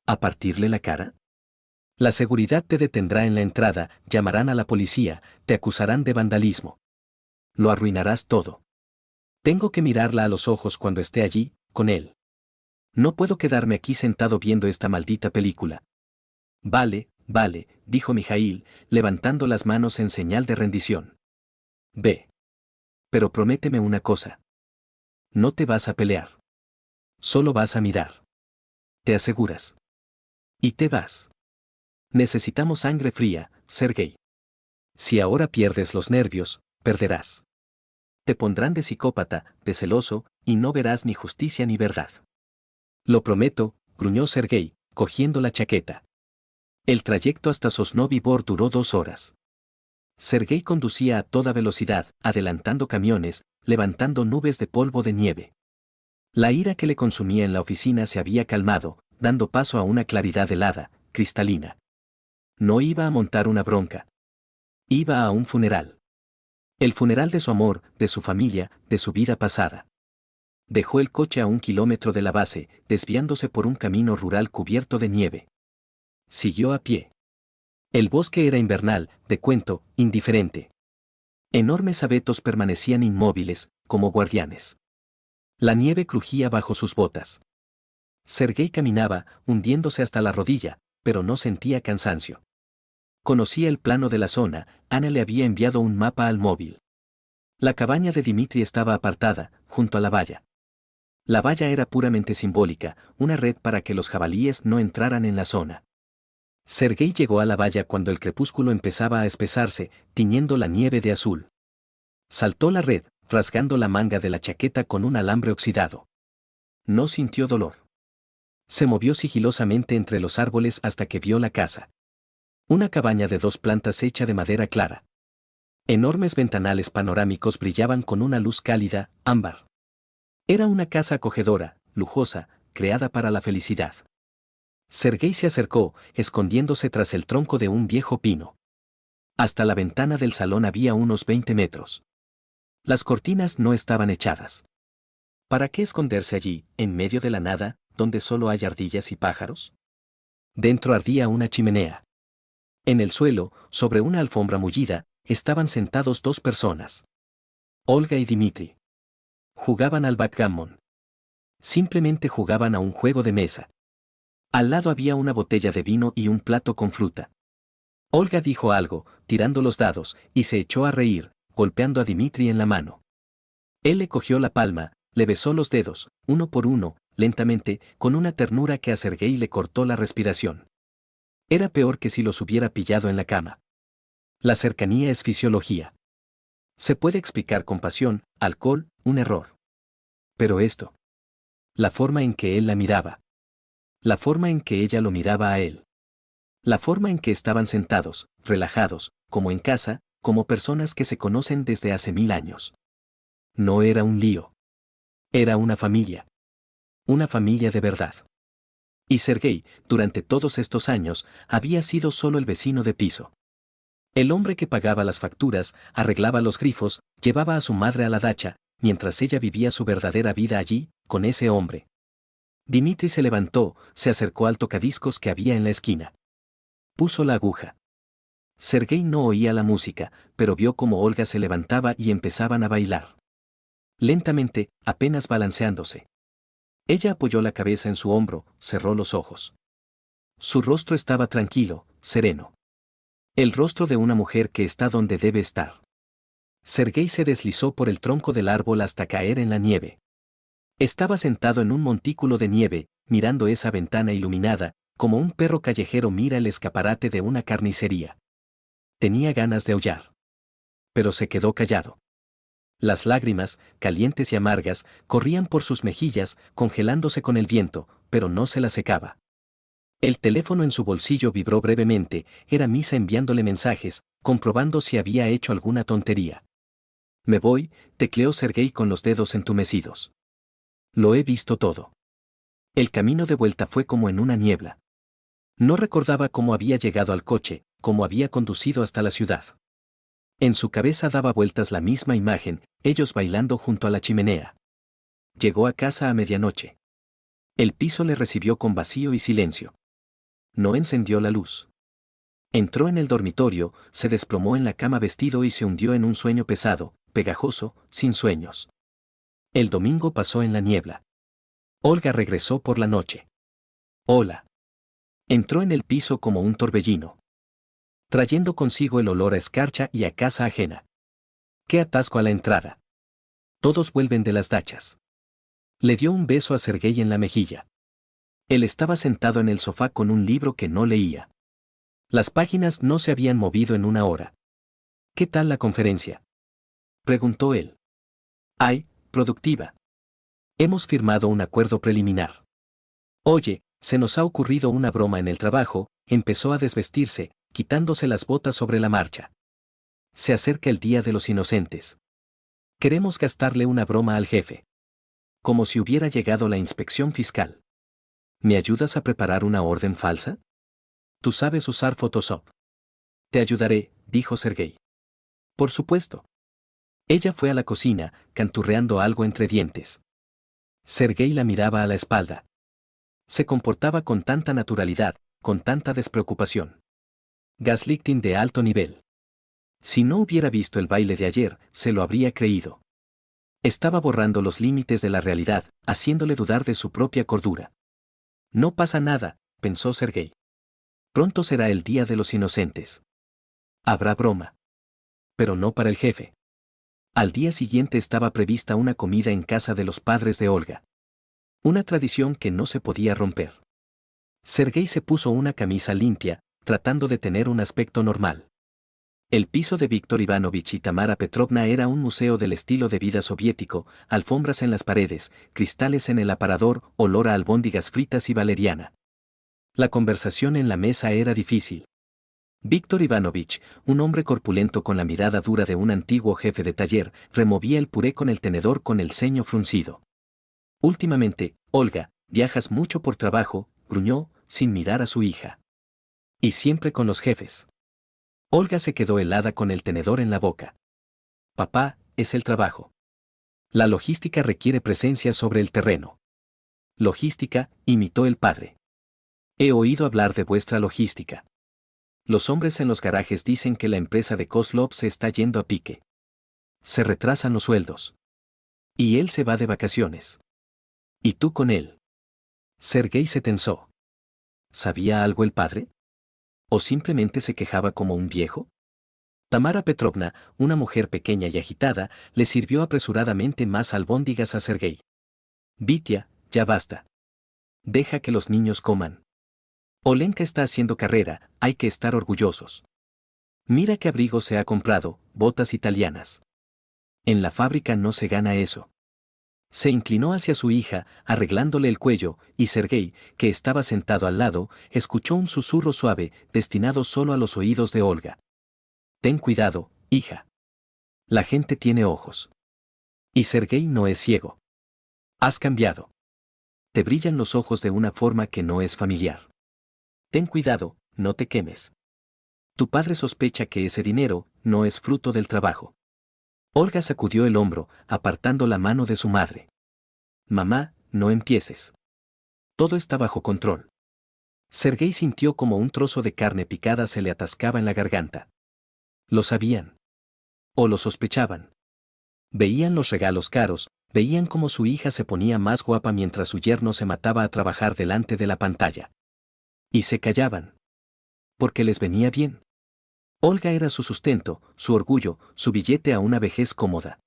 ¿A partirle la cara? La seguridad te detendrá en la entrada, llamarán a la policía, te acusarán de vandalismo. Lo arruinarás todo. Tengo que mirarla a los ojos cuando esté allí, con él. No puedo quedarme aquí sentado viendo esta maldita película. Vale, Vale, dijo Mijaíl, levantando las manos en señal de rendición. Ve. Pero prométeme una cosa. No te vas a pelear. Solo vas a mirar. ¿Te aseguras? Y te vas. Necesitamos sangre fría, Sergei. Si ahora pierdes los nervios, perderás. Te pondrán de psicópata, de celoso, y no verás ni justicia ni verdad. Lo prometo, gruñó Sergei, cogiendo la chaqueta. El trayecto hasta Sosnovyï Bor duró 2 horas. Sergei conducía a toda velocidad, adelantando camiones, levantando nubes de polvo de nieve. La ira que le consumía en la oficina se había calmado, dando paso a una claridad helada, cristalina. No iba a montar una bronca. Iba a un funeral. El funeral de su amor, de su familia, de su vida pasada. Dejó el coche a 1 kilómetro de la base, desviándose por un camino rural cubierto de nieve. Siguió a pie. El bosque era invernal, de cuento, indiferente. Enormes abetos permanecían inmóviles, como guardianes. La nieve crujía bajo sus botas. Sergei caminaba, hundiéndose hasta la rodilla, pero no sentía cansancio. Conocía el plano de la zona, Ana le había enviado un mapa al móvil. La cabaña de Dimitri estaba apartada, junto a la valla. La valla era puramente simbólica, una red para que los jabalíes no entraran en la zona. Sergei llegó a la valla cuando el crepúsculo empezaba a espesarse, tiñendo la nieve de azul. Saltó la red, rasgando la manga de la chaqueta con un alambre oxidado. No sintió dolor. Se movió sigilosamente entre los árboles hasta que vio la casa. Una cabaña de 2 plantas hecha de madera clara. Enormes ventanales panorámicos brillaban con una luz cálida, ámbar. Era una casa acogedora, lujosa, creada para la felicidad. Sergei se acercó, escondiéndose tras el tronco de un viejo pino. Hasta la ventana del salón había unos 20 metros. Las cortinas no estaban echadas. ¿Para qué esconderse allí, en medio de la nada, donde solo hay ardillas y pájaros? Dentro ardía una chimenea. En el suelo, sobre una alfombra mullida, estaban sentados 2 personas. Olga y Dimitri. Jugaban al backgammon. Simplemente jugaban a un juego de mesa. Al lado había una botella de vino y un plato con fruta. Olga dijo algo, tirando los dados, y se echó a reír, golpeando a Dimitri en la mano. Él le cogió la palma, le besó los dedos, uno por uno, lentamente, con una ternura que a Sergei le cortó la respiración. Era peor que si los hubiera pillado en la cama. La cercanía es fisiología. Se puede explicar con pasión, alcohol, un error. Pero esto. La forma en que él la miraba. La forma en que ella lo miraba a él. La forma en que estaban sentados, relajados, como en casa, como personas que se conocen desde hace 1000 años. No era un lío. Era una familia. Una familia de verdad. Y Sergei, durante todos estos años, había sido solo el vecino de piso. El hombre que pagaba las facturas, arreglaba los grifos, llevaba a su madre a la dacha, mientras ella vivía su verdadera vida allí, con ese hombre. Dimitri se levantó, se acercó al tocadiscos que había en la esquina. Puso la aguja. Sergei no oía la música, pero vio cómo Olga se levantaba y empezaban a bailar. Lentamente, apenas balanceándose. Ella apoyó la cabeza en su hombro, cerró los ojos. Su rostro estaba tranquilo, sereno. El rostro de una mujer que está donde debe estar. Sergei se deslizó por el tronco del árbol hasta caer en la nieve. Estaba sentado en un montículo de nieve, mirando esa ventana iluminada, como un perro callejero mira el escaparate de una carnicería. Tenía ganas de aullar. Pero se quedó callado. Las lágrimas, calientes y amargas, corrían por sus mejillas, congelándose con el viento, pero no se las secaba. El teléfono en su bolsillo vibró brevemente, era Misa enviándole mensajes, comprobando si había hecho alguna tontería. Me voy, tecleó Sergei con los dedos entumecidos. Lo he visto todo. El camino de vuelta fue como en una niebla. No recordaba cómo había llegado al coche, cómo había conducido hasta la ciudad. En su cabeza daba vueltas la misma imagen, ellos bailando junto a la chimenea. Llegó a casa a medianoche. El piso le recibió con vacío y silencio. No encendió la luz. Entró en el dormitorio, se desplomó en la cama vestido y se hundió en un sueño pesado, pegajoso, sin sueños. El domingo pasó en la niebla. Olga regresó por la noche. Hola. Entró en el piso como un torbellino, trayendo consigo el olor a escarcha y a casa ajena. ¡Qué atasco a la entrada! Todos vuelven de las dachas. Le dio un beso a Sergei en la mejilla. Él estaba sentado en el sofá con un libro que no leía. Las páginas no se habían movido en una hora. ¿Qué tal la conferencia?, preguntó él. Ay, productiva. Hemos firmado un acuerdo preliminar. Oye, se nos ha ocurrido una broma en el trabajo, empezó a desvestirse, quitándose las botas sobre la marcha. Se acerca el Día de los Inocentes. Queremos gastarle una broma al jefe. Como si hubiera llegado la inspección fiscal. ¿Me ayudas a preparar una orden falsa? Tú sabes usar Photoshop. Te ayudaré, dijo Sergei. Por supuesto. Ella fue a la cocina, canturreando algo entre dientes. Sergei la miraba a la espalda. Se comportaba con tanta naturalidad, con tanta despreocupación. Gaslighting de alto nivel. Si no hubiera visto el baile de ayer, se lo habría creído. Estaba borrando los límites de la realidad, haciéndole dudar de su propia cordura. No pasa nada, pensó Sergei. Pronto será el Día de los Inocentes. Habrá broma. Pero no para el jefe. Al día siguiente estaba prevista una comida en casa de los padres de Olga. Una tradición que no se podía romper. Sergei se puso una camisa limpia, tratando de tener un aspecto normal. El piso de Víctor Ivanovich y Tamara Petrovna era un museo del estilo de vida soviético, alfombras en las paredes, cristales en el aparador, olor a albóndigas fritas y valeriana. La conversación en la mesa era difícil. Víctor Ivanovich, un hombre corpulento con la mirada dura de un antiguo jefe de taller, removía el puré con el tenedor con el ceño fruncido. Últimamente, Olga, viajas mucho por trabajo, gruñó, sin mirar a su hija. Y siempre con los jefes. Olga se quedó helada con el tenedor en la boca. Papá, es el trabajo. La logística requiere presencia sobre el terreno. Logística, imitó el padre. He oído hablar de vuestra logística. Los hombres en los garajes dicen que la empresa de Kozlov se está yendo a pique. Se retrasan los sueldos. Y él se va de vacaciones. ¿Y tú con él? Sergei se tensó. ¿Sabía algo el padre? ¿O simplemente se quejaba como un viejo? Tamara Petrovna, una mujer pequeña y agitada, le sirvió apresuradamente más albóndigas a Sergei. Vitia, ya basta. Deja que los niños coman. Olenka está haciendo carrera, hay que estar orgullosos. Mira qué abrigo se ha comprado, botas italianas. En la fábrica no se gana eso. Se inclinó hacia su hija, arreglándole el cuello, y Sergei, que estaba sentado al lado, escuchó un susurro suave, destinado solo a los oídos de Olga. Ten cuidado, hija. La gente tiene ojos. Y Sergei no es ciego. Has cambiado. Te brillan los ojos de una forma que no es familiar. Ten cuidado, no te quemes. Tu padre sospecha que ese dinero no es fruto del trabajo. Olga sacudió el hombro, apartando la mano de su madre. Mamá, no empieces. Todo está bajo control. Sergei sintió como un trozo de carne picada se le atascaba en la garganta. ¿Lo sabían? ¿O lo sospechaban? Veían los regalos caros, veían cómo su hija se ponía más guapa mientras su yerno se mataba a trabajar delante de la pantalla. Y se callaban. Porque les venía bien. Olga era su sustento, su orgullo, su billete a una vejez cómoda.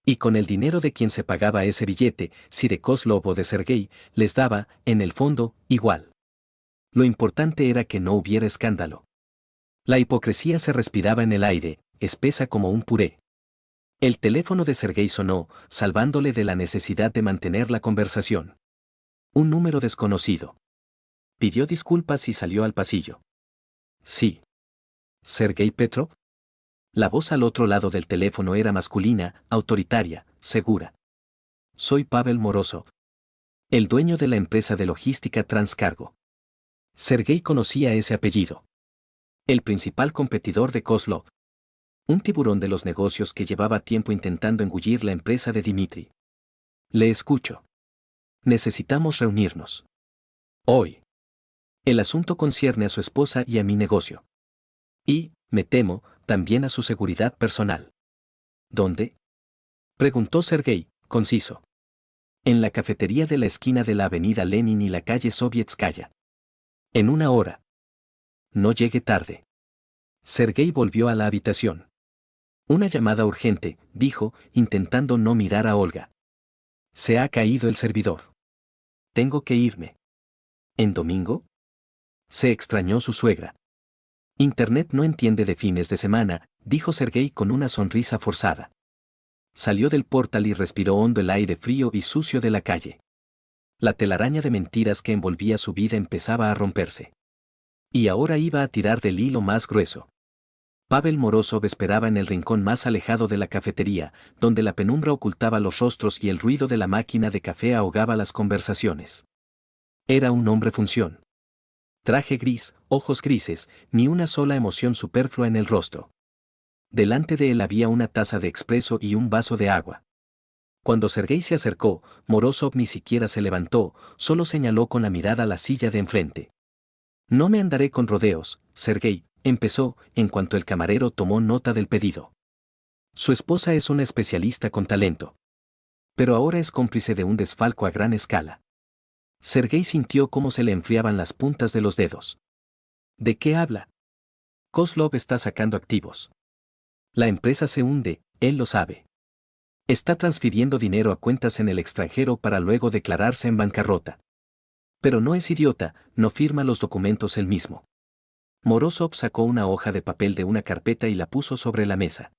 Y con el dinero de quien se pagaba ese billete, si de Kozlov o de Sergei, les daba, en el fondo, igual. Lo importante era que no hubiera escándalo. La hipocresía se respiraba en el aire, espesa como un puré. El teléfono de Sergei sonó, salvándole de la necesidad de mantener la conversación. Un número desconocido. Pidió disculpas y salió al pasillo. Sí. ¿Sergei Petrov? La voz al otro lado del teléfono era masculina, autoritaria, segura. Soy Pavel Morozov. El dueño de la empresa de logística Transcargo. Sergei conocía ese apellido. El principal competidor de Kozlov. Un tiburón de los negocios que llevaba tiempo intentando engullir la empresa de Dmitri. Le escucho. Necesitamos reunirnos. Hoy. El asunto concierne a su esposa y a mi negocio. Y, me temo, también a su seguridad personal. ¿Dónde? Preguntó Sergei, conciso. En la cafetería de la esquina de la avenida Lenin y la calle Sovietskaya. En 1 hora. No llegue tarde. Sergei volvió a la habitación. Una llamada urgente, dijo, intentando no mirar a Olga. Se ha caído el servidor. Tengo que irme. ¿En domingo? Se extrañó su suegra. Internet no entiende de fines de semana, dijo Sergei con una sonrisa forzada. Salió del portal y respiró hondo el aire frío y sucio de la calle. La telaraña de mentiras que envolvía su vida empezaba a romperse. Y ahora iba a tirar del hilo más grueso. Pavel Morozov esperaba en el rincón más alejado de la cafetería, donde la penumbra ocultaba los rostros y el ruido de la máquina de café ahogaba las conversaciones. Era un hombre función. Traje gris, ojos grises, ni una sola emoción superflua en el rostro. Delante de él había una taza de expreso y un vaso de agua. Cuando Sergei se acercó, Morozov ni siquiera se levantó, solo señaló con la mirada la silla de enfrente. No me andaré con rodeos, Sergei, empezó, en cuanto el camarero tomó nota del pedido. Su esposa es una especialista con talento. Pero ahora es cómplice de un desfalco a gran escala. Sergei sintió cómo se le enfriaban las puntas de los dedos. ¿De qué habla? Kozlov está sacando activos. La empresa se hunde, él lo sabe. Está transfiriendo dinero a cuentas en el extranjero para luego declararse en bancarrota. Pero no es idiota, no firma los documentos él mismo. Morozov sacó una hoja de papel de una carpeta y la puso sobre la mesa.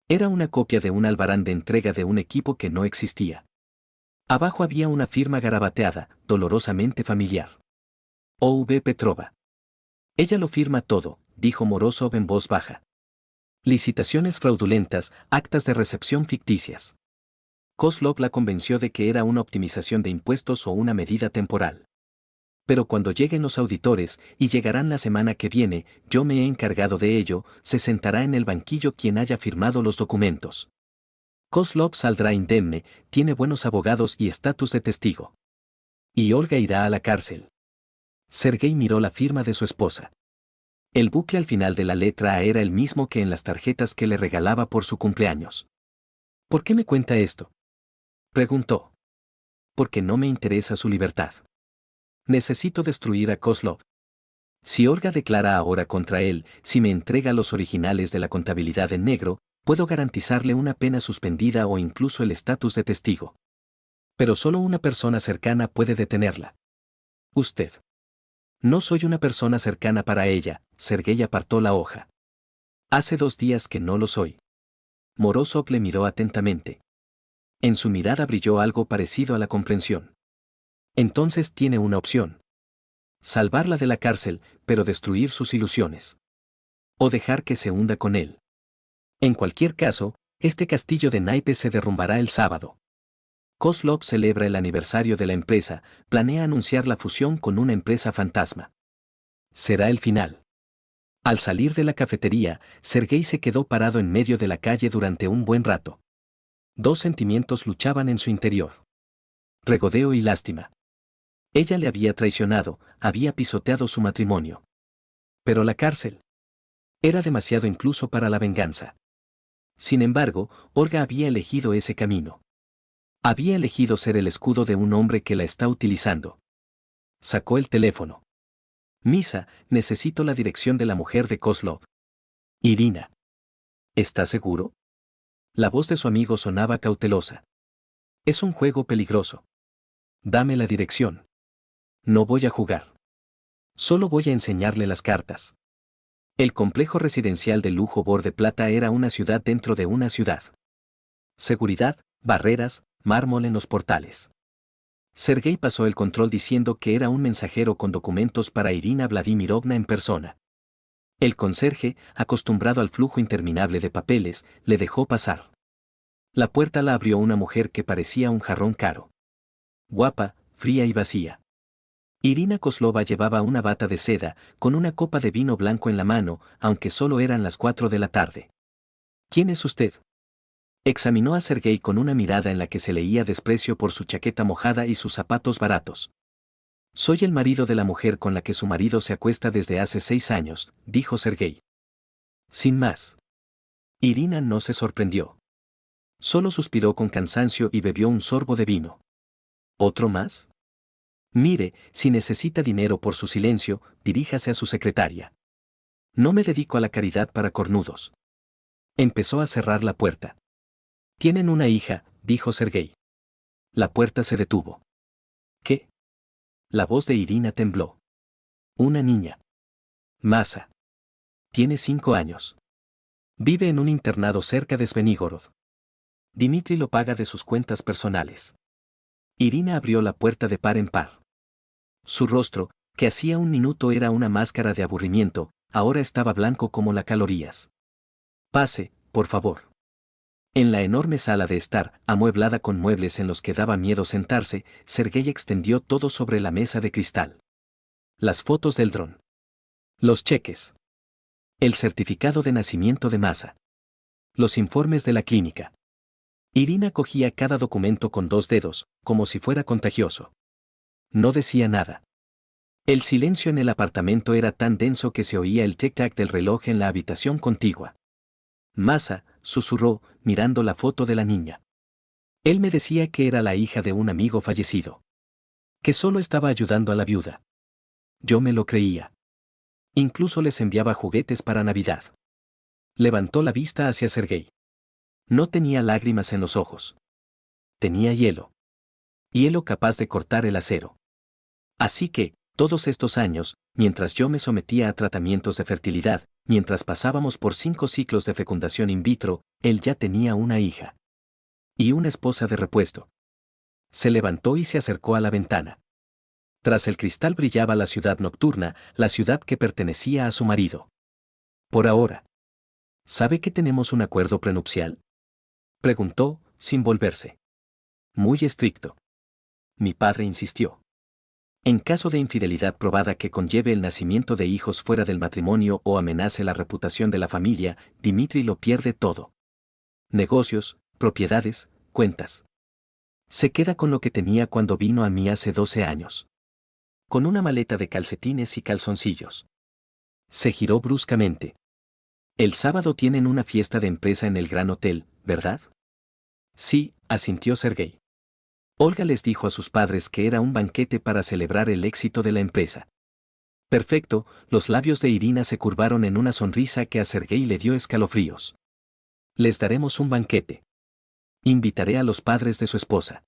Era una copia de un albarán de entrega de un equipo que no existía. Abajo había una firma garabateada, dolorosamente familiar. O.V. Petrova. Ella lo firma todo, dijo Morozov en voz baja. Licitaciones fraudulentas, actas de recepción ficticias. Kozlov la convenció de que era una optimización de impuestos o una medida temporal. Pero cuando lleguen los auditores, y llegarán la semana que viene, yo me he encargado de ello, se sentará en el banquillo quien haya firmado los documentos. Kozlov saldrá indemne, tiene buenos abogados y estatus de testigo. Y Olga irá a la cárcel. Sergei miró la firma de su esposa. El bucle al final de la letra A era el mismo que en las tarjetas que le regalaba por su cumpleaños. ¿Por qué me cuenta esto?, preguntó. Porque no me interesa su libertad. Necesito destruir a Kozlov. Si Olga declara ahora contra él, si me entrega los originales de la contabilidad en negro, puedo garantizarle una pena suspendida o incluso el estatus de testigo. Pero solo una persona cercana puede detenerla. Usted. No soy una persona cercana para ella, Sergei apartó la hoja. Hace 2 días que no lo soy. Morozov le miró atentamente. En su mirada brilló algo parecido a la comprensión. Entonces tiene una opción. Salvarla de la cárcel, pero destruir sus ilusiones. O dejar que se hunda con él. En cualquier caso, este castillo de naipes se derrumbará el sábado. Kozlov celebra el aniversario de la empresa, planea anunciar la fusión con una empresa fantasma. Será el final. Al salir de la cafetería, Sergei se quedó parado en medio de la calle durante un buen rato. 2 sentimientos luchaban en su interior. Regodeo y lástima. Ella le había traicionado, había pisoteado su matrimonio. Pero la cárcel. Era demasiado incluso para la venganza. Sin embargo, Olga había elegido ese camino. Había elegido ser el escudo de un hombre que la está utilizando. Sacó el teléfono. Misa, necesito la dirección de la mujer de Kozlov. Irina. ¿Está seguro? La voz de su amigo sonaba cautelosa. Es un juego peligroso. Dame la dirección. No voy a jugar. Solo voy a enseñarle las cartas. El complejo residencial de lujo Borde Plata era una ciudad dentro de una ciudad. Seguridad, barreras, mármol en los portales. Sergei pasó el control diciendo que era un mensajero con documentos para Irina Vladimirovna en persona. El conserje, acostumbrado al flujo interminable de papeles, le dejó pasar. La puerta la abrió una mujer que parecía un jarrón caro. Guapa, fría y vacía. Irina Kozlova llevaba una bata de seda, con una copa de vino blanco en la mano, aunque solo eran las 4 de la tarde. ¿Quién es usted?, examinó a Sergei con una mirada en la que se leía desprecio por su chaqueta mojada y sus zapatos baratos. Soy el marido de la mujer con la que su marido se acuesta desde hace 6 años, dijo Sergei. Sin más. Irina no se sorprendió. Solo suspiró con cansancio y bebió un sorbo de vino. ¿Otro más? Mire, si necesita dinero por su silencio, diríjase a su secretaria. No me dedico a la caridad para cornudos. Empezó a cerrar la puerta. Tienen una hija, dijo Sergei. La puerta se detuvo. ¿Qué? La voz de Irina tembló. Una niña. Masa. Tiene 5 años. Vive en un internado cerca de Svenigorod. Dimitri lo paga de sus cuentas personales. Irina abrió la puerta de par en par. Su rostro, que hacía un minuto era una máscara de aburrimiento, ahora estaba blanco como las calorías. Pase, por favor. En la enorme sala de estar, amueblada con muebles en los que daba miedo sentarse, Sergei extendió todo sobre la mesa de cristal. Las fotos del dron. Los cheques. El certificado de nacimiento de Masa. Los informes de la clínica. Irina cogía cada documento con 2 dedos, como si fuera contagioso. No decía nada. El silencio en el apartamento era tan denso que se oía el tic-tac del reloj en la habitación contigua. Masa, susurró, mirando la foto de la niña. Él me decía que era la hija de un amigo fallecido. Que solo estaba ayudando a la viuda. Yo me lo creía. Incluso les enviaba juguetes para Navidad. Levantó la vista hacia Sergei. No tenía lágrimas en los ojos. Tenía hielo. Hielo capaz de cortar el acero. Así que, todos estos años, mientras yo me sometía a tratamientos de fertilidad, mientras pasábamos por 5 ciclos de fecundación in vitro, él ya tenía una hija. Y una esposa de repuesto. Se levantó y se acercó a la ventana. Tras el cristal brillaba la ciudad nocturna, la ciudad que pertenecía a su marido. Por ahora. ¿Sabe que tenemos un acuerdo prenupcial? Preguntó, sin volverse. Muy estricto. Mi padre insistió. En caso de infidelidad probada que conlleve el nacimiento de hijos fuera del matrimonio o amenace la reputación de la familia, Dimitri lo pierde todo. Negocios, propiedades, cuentas. Se queda con lo que tenía cuando vino a mí hace 12 años. Con una maleta de calcetines y calzoncillos. Se giró bruscamente. El sábado tienen una fiesta de empresa en el Gran Hotel, ¿verdad? Sí, asintió Sergei. Olga les dijo a sus padres que era un banquete para celebrar el éxito de la empresa. Perfecto, los labios de Irina se curvaron en una sonrisa que a Sergei le dio escalofríos. Les daremos un banquete. Invitaré a los padres de su esposa.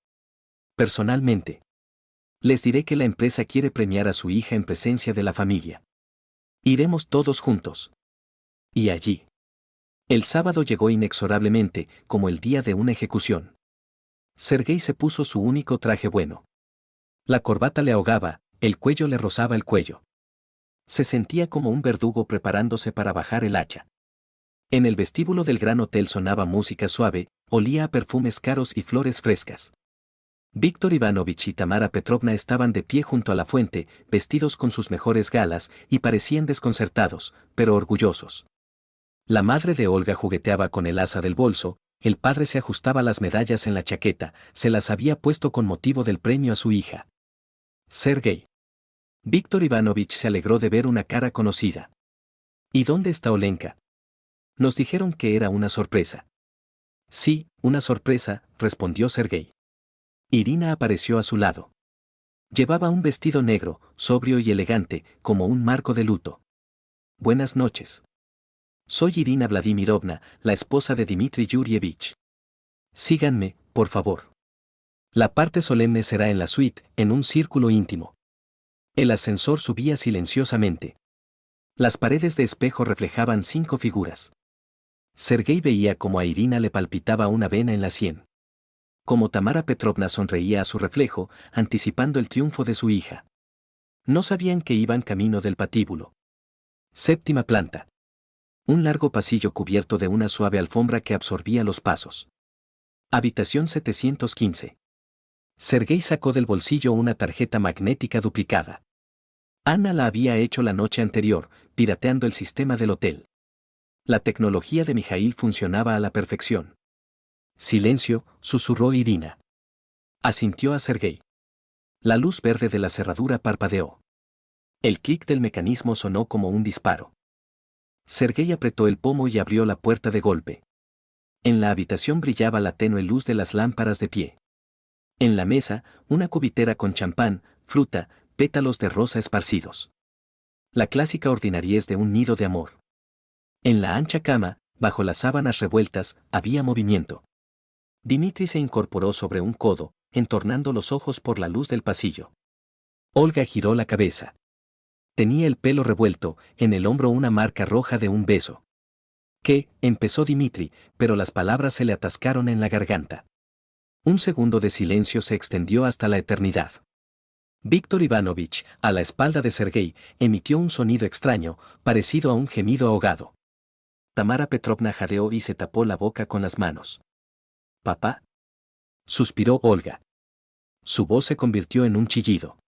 Personalmente. Les diré que la empresa quiere premiar a su hija en presencia de la familia. Iremos todos juntos. Y allí. El sábado llegó inexorablemente, como el día de una ejecución. Sergei se puso su único traje bueno. La corbata le ahogaba, el cuello le rozaba el cuello. Se sentía como un verdugo preparándose para bajar el hacha. En el vestíbulo del Gran Hotel sonaba música suave, olía a perfumes caros y flores frescas. Víctor Ivanovich y Tamara Petrovna estaban de pie junto a la fuente, vestidos con sus mejores galas, y parecían desconcertados, pero orgullosos. La madre de Olga jugueteaba con el asa del bolso, el padre se ajustaba las medallas en la chaqueta, se las había puesto con motivo del premio a su hija. Sergei. Víctor Ivanovich se alegró de ver una cara conocida. ¿Y dónde está Olenka? Nos dijeron que era una sorpresa. Sí, una sorpresa, respondió Sergei. Irina apareció a su lado. Llevaba un vestido negro, sobrio y elegante, como un marco de luto. Buenas noches. Soy Irina Vladimirovna, la esposa de Dmitri Yurievich. Síganme, por favor. La parte solemne será en la suite, en un círculo íntimo. El ascensor subía silenciosamente. Las paredes de espejo reflejaban 5 figuras. Sergei veía cómo a Irina le palpitaba una vena en la sien. Como Tamara Petrovna sonreía a su reflejo, anticipando el triunfo de su hija. No sabían que iban camino del patíbulo. 7ª planta. Un largo pasillo cubierto de una suave alfombra que absorbía los pasos. Habitación 715. Sergei sacó del bolsillo una tarjeta magnética duplicada. Ana la había hecho la noche anterior, pirateando el sistema del hotel. La tecnología de Mijail funcionaba a la perfección. Silencio, susurró Irina. Asintió a Sergei. La luz verde de la cerradura parpadeó. El clic del mecanismo sonó como un disparo. Sergei apretó el pomo y abrió la puerta de golpe. En la habitación brillaba la tenue luz de las lámparas de pie. En la mesa, una cubitera con champán, fruta, pétalos de rosa esparcidos. La clásica ordinariez de un nido de amor. En la ancha cama, bajo las sábanas revueltas, había movimiento. Dimitri se incorporó sobre un codo, entornando los ojos por la luz del pasillo. Olga giró la cabeza. Tenía el pelo revuelto, en el hombro una marca roja de un beso. ¿Qué? Empezó Dimitri, pero las palabras se le atascaron en la garganta. Un segundo de silencio se extendió hasta la eternidad. Víctor Ivanovich, a la espalda de Sergei, emitió un sonido extraño, parecido a un gemido ahogado. Tamara Petrovna jadeó y se tapó la boca con las manos. «¿Papá?», suspiró Olga. Su voz se convirtió en un chillido.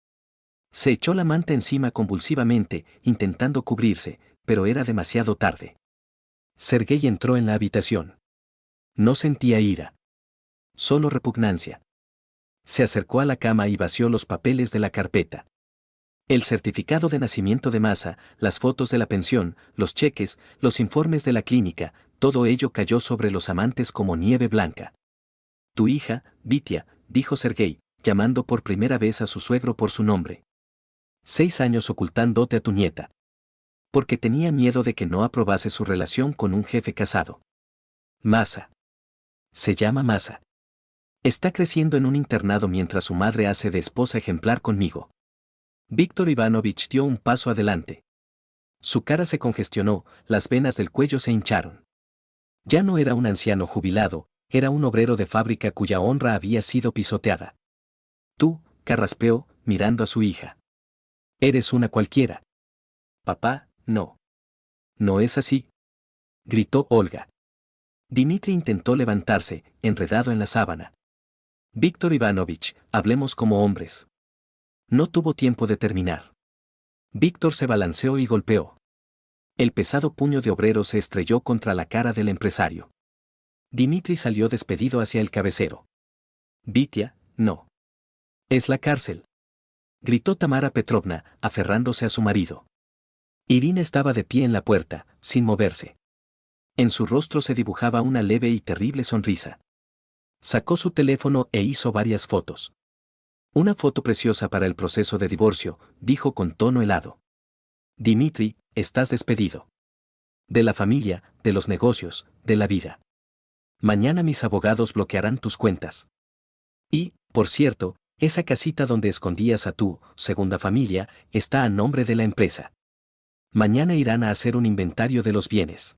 Se echó la manta encima convulsivamente, intentando cubrirse, pero era demasiado tarde. Sergei entró en la habitación. No sentía ira. Solo repugnancia. Se acercó a la cama y vació los papeles de la carpeta. El certificado de nacimiento de Masa, las fotos de la pensión, los cheques, los informes de la clínica, todo ello cayó sobre los amantes como nieve blanca. «Tu hija, Vitia», dijo Sergei, llamando por primera vez a su suegro por su nombre. 6 años ocultándote a tu nieta. Porque tenía miedo de que no aprobase su relación con un jefe casado. Masa. Se llama Masa. Está creciendo en un internado mientras su madre hace de esposa ejemplar conmigo. Víctor Ivanovich dio un paso adelante. Su cara se congestionó, las venas del cuello se hincharon. Ya no era un anciano jubilado, era un obrero de fábrica cuya honra había sido pisoteada. Tú, carraspeó, mirando a su hija. Eres una cualquiera. Papá, no. No es así. Gritó Olga. Dimitri intentó levantarse, enredado en la sábana. Víctor Ivanovich, hablemos como hombres. No tuvo tiempo de terminar. Víctor se balanceó y golpeó. El pesado puño de obrero se estrelló contra la cara del empresario. Dimitri salió despedido hacia el cabecero. Vitia, no. Es la cárcel. Gritó Tamara Petrovna, aferrándose a su marido. Irina estaba de pie en la puerta, sin moverse. En su rostro se dibujaba una leve y terrible sonrisa. Sacó su teléfono e hizo varias fotos. Una foto preciosa para el proceso de divorcio, dijo con tono helado. Dimitri, estás despedido. De la familia, de los negocios, de la vida. Mañana mis abogados bloquearán tus cuentas. Y, por cierto, esa casita donde escondías a tu segunda familia está a nombre de la empresa. Mañana irán a hacer un inventario de los bienes.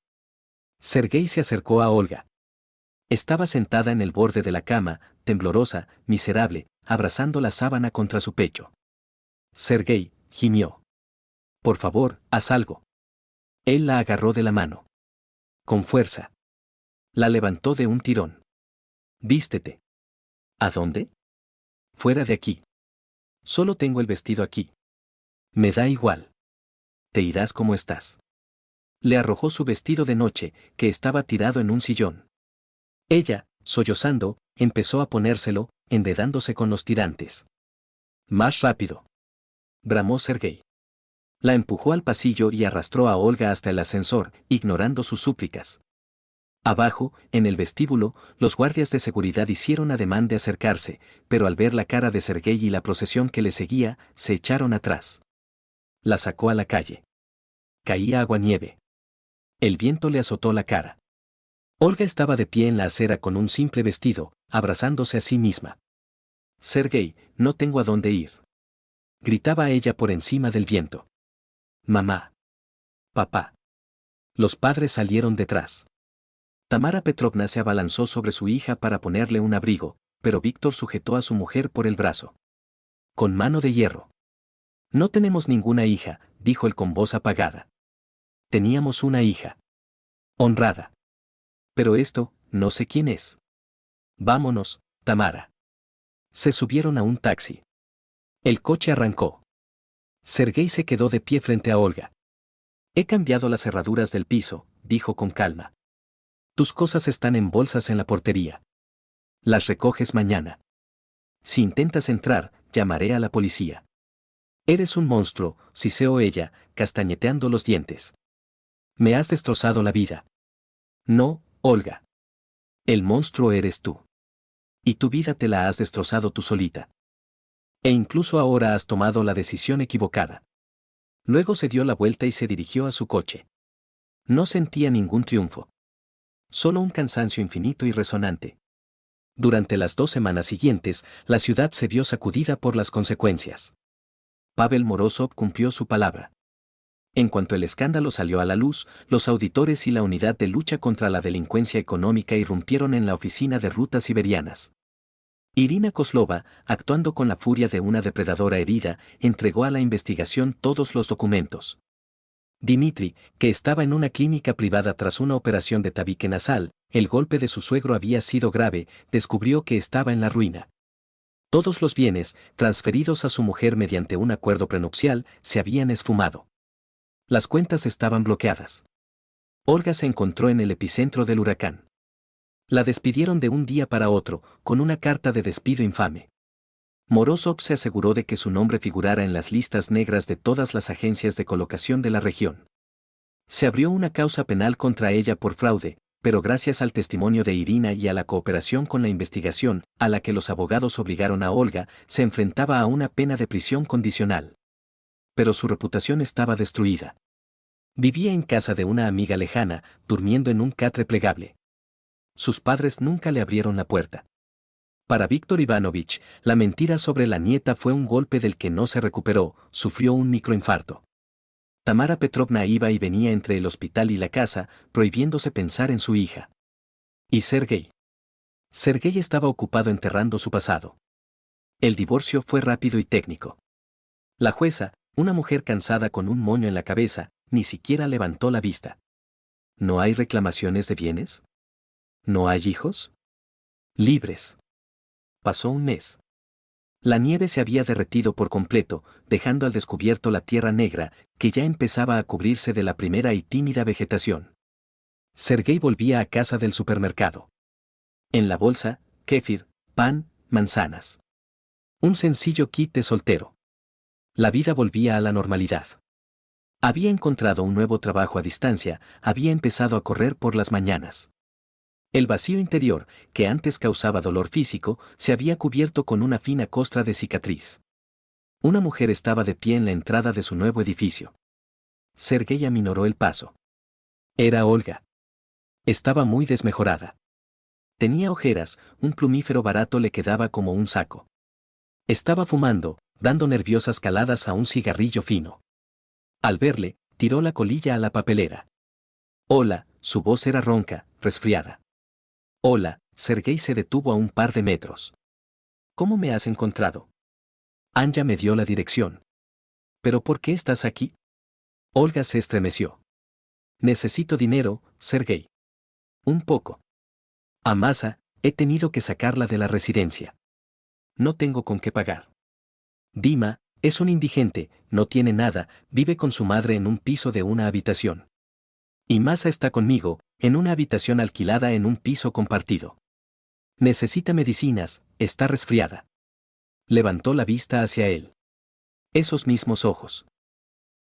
Sergei se acercó a Olga. Estaba sentada en el borde de la cama, temblorosa, miserable, abrazando la sábana contra su pecho. Sergei, gimió. Por favor, haz algo. Él la agarró de la mano. Con fuerza. La levantó de un tirón. Vístete. ¿A dónde? Fuera de aquí. Solo tengo el vestido aquí. Me da igual. Te irás como estás. Le arrojó su vestido de noche, que estaba tirado en un sillón. Ella, sollozando, empezó a ponérselo, enredándose con los tirantes. Más rápido. Bramó Sergei. La empujó al pasillo y arrastró a Olga hasta el ascensor, ignorando sus súplicas. Abajo, en el vestíbulo, los guardias de seguridad hicieron ademán de acercarse, pero al ver la cara de Sergei y la procesión que le seguía, se echaron atrás. La sacó a la calle. Caía aguanieve. El viento le azotó la cara. Olga estaba de pie en la acera con un simple vestido, abrazándose a sí misma. Sergei, no tengo a dónde ir. Gritaba ella por encima del viento. Mamá. Papá. Los padres salieron detrás. Tamara Petrovna se abalanzó sobre su hija para ponerle un abrigo, pero Víctor sujetó a su mujer por el brazo. Con mano de hierro. No tenemos ninguna hija, dijo él con voz apagada. Teníamos una hija. Honrada. Pero esto, no sé quién es. Vámonos, Tamara. Se subieron a un taxi. El coche arrancó. Sergei se quedó de pie frente a Olga. He cambiado las cerraduras del piso, dijo con calma. Tus cosas están en bolsas en la portería. Las recoges mañana. Si intentas entrar, llamaré a la policía. Eres un monstruo, siseó ella, castañeteando los dientes. Me has destrozado la vida. No, Olga. El monstruo eres tú. Y tu vida te la has destrozado tú solita. E incluso ahora has tomado la decisión equivocada. Luego se dio la vuelta y se dirigió a su coche. No sentía ningún triunfo. Solo un cansancio infinito y resonante. Durante las 2 semanas siguientes, la ciudad se vio sacudida por las consecuencias. Pavel Morozov cumplió su palabra. En cuanto el escándalo salió a la luz, los auditores y la unidad de lucha contra la delincuencia económica irrumpieron en la oficina de rutas siberianas. Irina Kozlova, actuando con la furia de una depredadora herida, entregó a la investigación todos los documentos. Dmitri, que estaba en una clínica privada tras una operación de tabique nasal, el golpe de su suegro había sido grave, descubrió que estaba en la ruina. Todos los bienes, transferidos a su mujer mediante un acuerdo prenupcial, se habían esfumado. Las cuentas estaban bloqueadas. Olga se encontró en el epicentro del huracán. La despidieron de un día para otro, con una carta de despido infame. Morozov se aseguró de que su nombre figurara en las listas negras de todas las agencias de colocación de la región. Se abrió una causa penal contra ella por fraude, pero gracias al testimonio de Irina y a la cooperación con la investigación, a la que los abogados obligaron a Olga, se enfrentaba a una pena de prisión condicional. Pero su reputación estaba destruida. Vivía en casa de una amiga lejana, durmiendo en un catre plegable. Sus padres nunca le abrieron la puerta. Para Víctor Ivanovich, la mentira sobre la nieta fue un golpe del que no se recuperó, sufrió un microinfarto. Tamara Petrovna iba y venía entre el hospital y la casa, prohibiéndose pensar en su hija. ¿Y Sergei? Sergei estaba ocupado enterrando su pasado. El divorcio fue rápido y técnico. La jueza, una mujer cansada con un moño en la cabeza, ni siquiera levantó la vista. ¿No hay reclamaciones de bienes? ¿No hay hijos? Libres. Pasó un mes. La nieve se había derretido por completo, dejando al descubierto la tierra negra, que ya empezaba a cubrirse de la primera y tímida vegetación. Sergei volvía a casa del supermercado. En la bolsa, kéfir, pan, manzanas. Un sencillo kit de soltero. La vida volvía a la normalidad. Había encontrado un nuevo trabajo a distancia, había empezado a correr por las mañanas. El vacío interior, que antes causaba dolor físico, se había cubierto con una fina costra de cicatriz. Una mujer estaba de pie en la entrada de su nuevo edificio. Sergei aminoró el paso. Era Olga. Estaba muy desmejorada. Tenía ojeras, un plumífero barato le quedaba como un saco. Estaba fumando, dando nerviosas caladas a un cigarrillo fino. Al verle, tiró la colilla a la papelera. Hola, su voz era ronca, resfriada. Hola, Sergei se detuvo a un par de metros. ¿Cómo me has encontrado? Anya me dio la dirección. ¿Pero por qué estás aquí? Olga se estremeció. Necesito dinero, Sergei. Un poco. Amasa, he tenido que sacarla de la residencia. No tengo con qué pagar. Dima, es un indigente, no tiene nada, vive con su madre en un piso de una habitación. Y Masa está conmigo, en una habitación alquilada en un piso compartido. Necesita medicinas, está resfriada. Levantó la vista hacia él. Esos mismos ojos.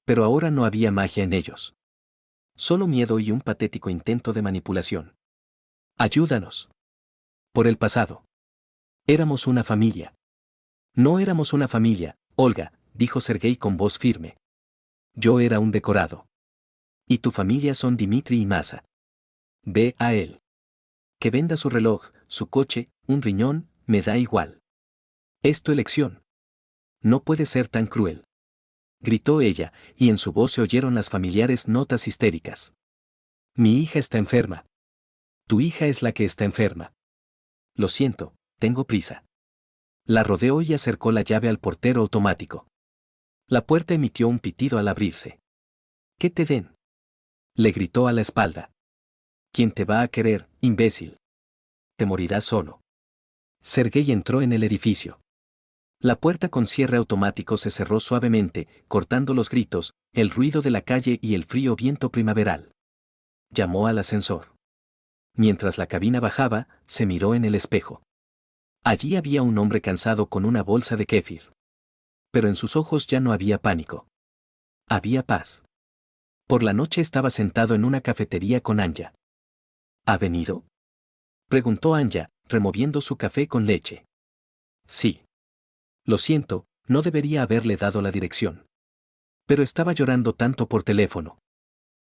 Pero ahora no había magia en ellos. Solo miedo y un patético intento de manipulación. Ayúdanos. Por el pasado. Éramos una familia. No éramos una familia, Olga, dijo Sergei con voz firme. Yo era un decorado. Y tu familia son Dmitri y Masa. Ve a él. Que venda su reloj, su coche, un riñón, me da igual. Es tu elección. No puede ser tan cruel. Gritó ella, y en su voz se oyeron las familiares notas histéricas. Mi hija está enferma. Tu hija es la que está enferma. Lo siento, tengo prisa. La rodeó y acercó la llave al portero automático. La puerta emitió un pitido al abrirse. ¿Qué te den? Le gritó a la espalda. ¿Quién te va a querer, imbécil? Te morirás solo. Sergei entró en el edificio. La puerta con cierre automático se cerró suavemente, cortando los gritos, el ruido de la calle y el frío viento primaveral. Llamó al ascensor. Mientras la cabina bajaba, se miró en el espejo. Allí había un hombre cansado con una bolsa de kéfir. Pero en sus ojos ya no había pánico. Había paz. Por la noche estaba sentado en una cafetería con Anya. ¿Ha venido? Preguntó Anya, removiendo su café con leche. Sí. Lo siento, No debería haberle dado la dirección. Pero estaba llorando tanto por teléfono.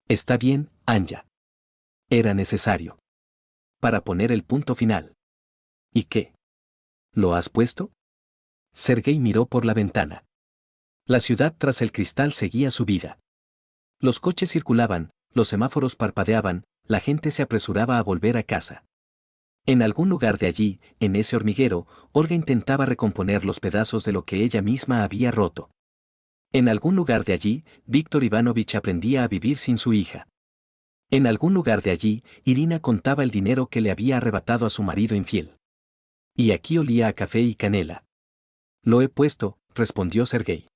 Está bien, Anya. Era necesario. Para poner el punto final. ¿Y qué? ¿Lo has puesto? Sergei miró por la ventana. La ciudad tras el cristal seguía su vida. Los coches circulaban, los semáforos parpadeaban, la gente se apresuraba a volver a casa. En algún lugar de allí, en ese hormiguero, Olga intentaba recomponer los pedazos de lo que ella misma había roto. En algún lugar de allí, Víctor Ivanovich aprendía a vivir sin su hija. En algún lugar de allí, Irina contaba el dinero que le había arrebatado a su marido infiel. Y aquí olía a café y canela. Lo he puesto, respondió Sergei.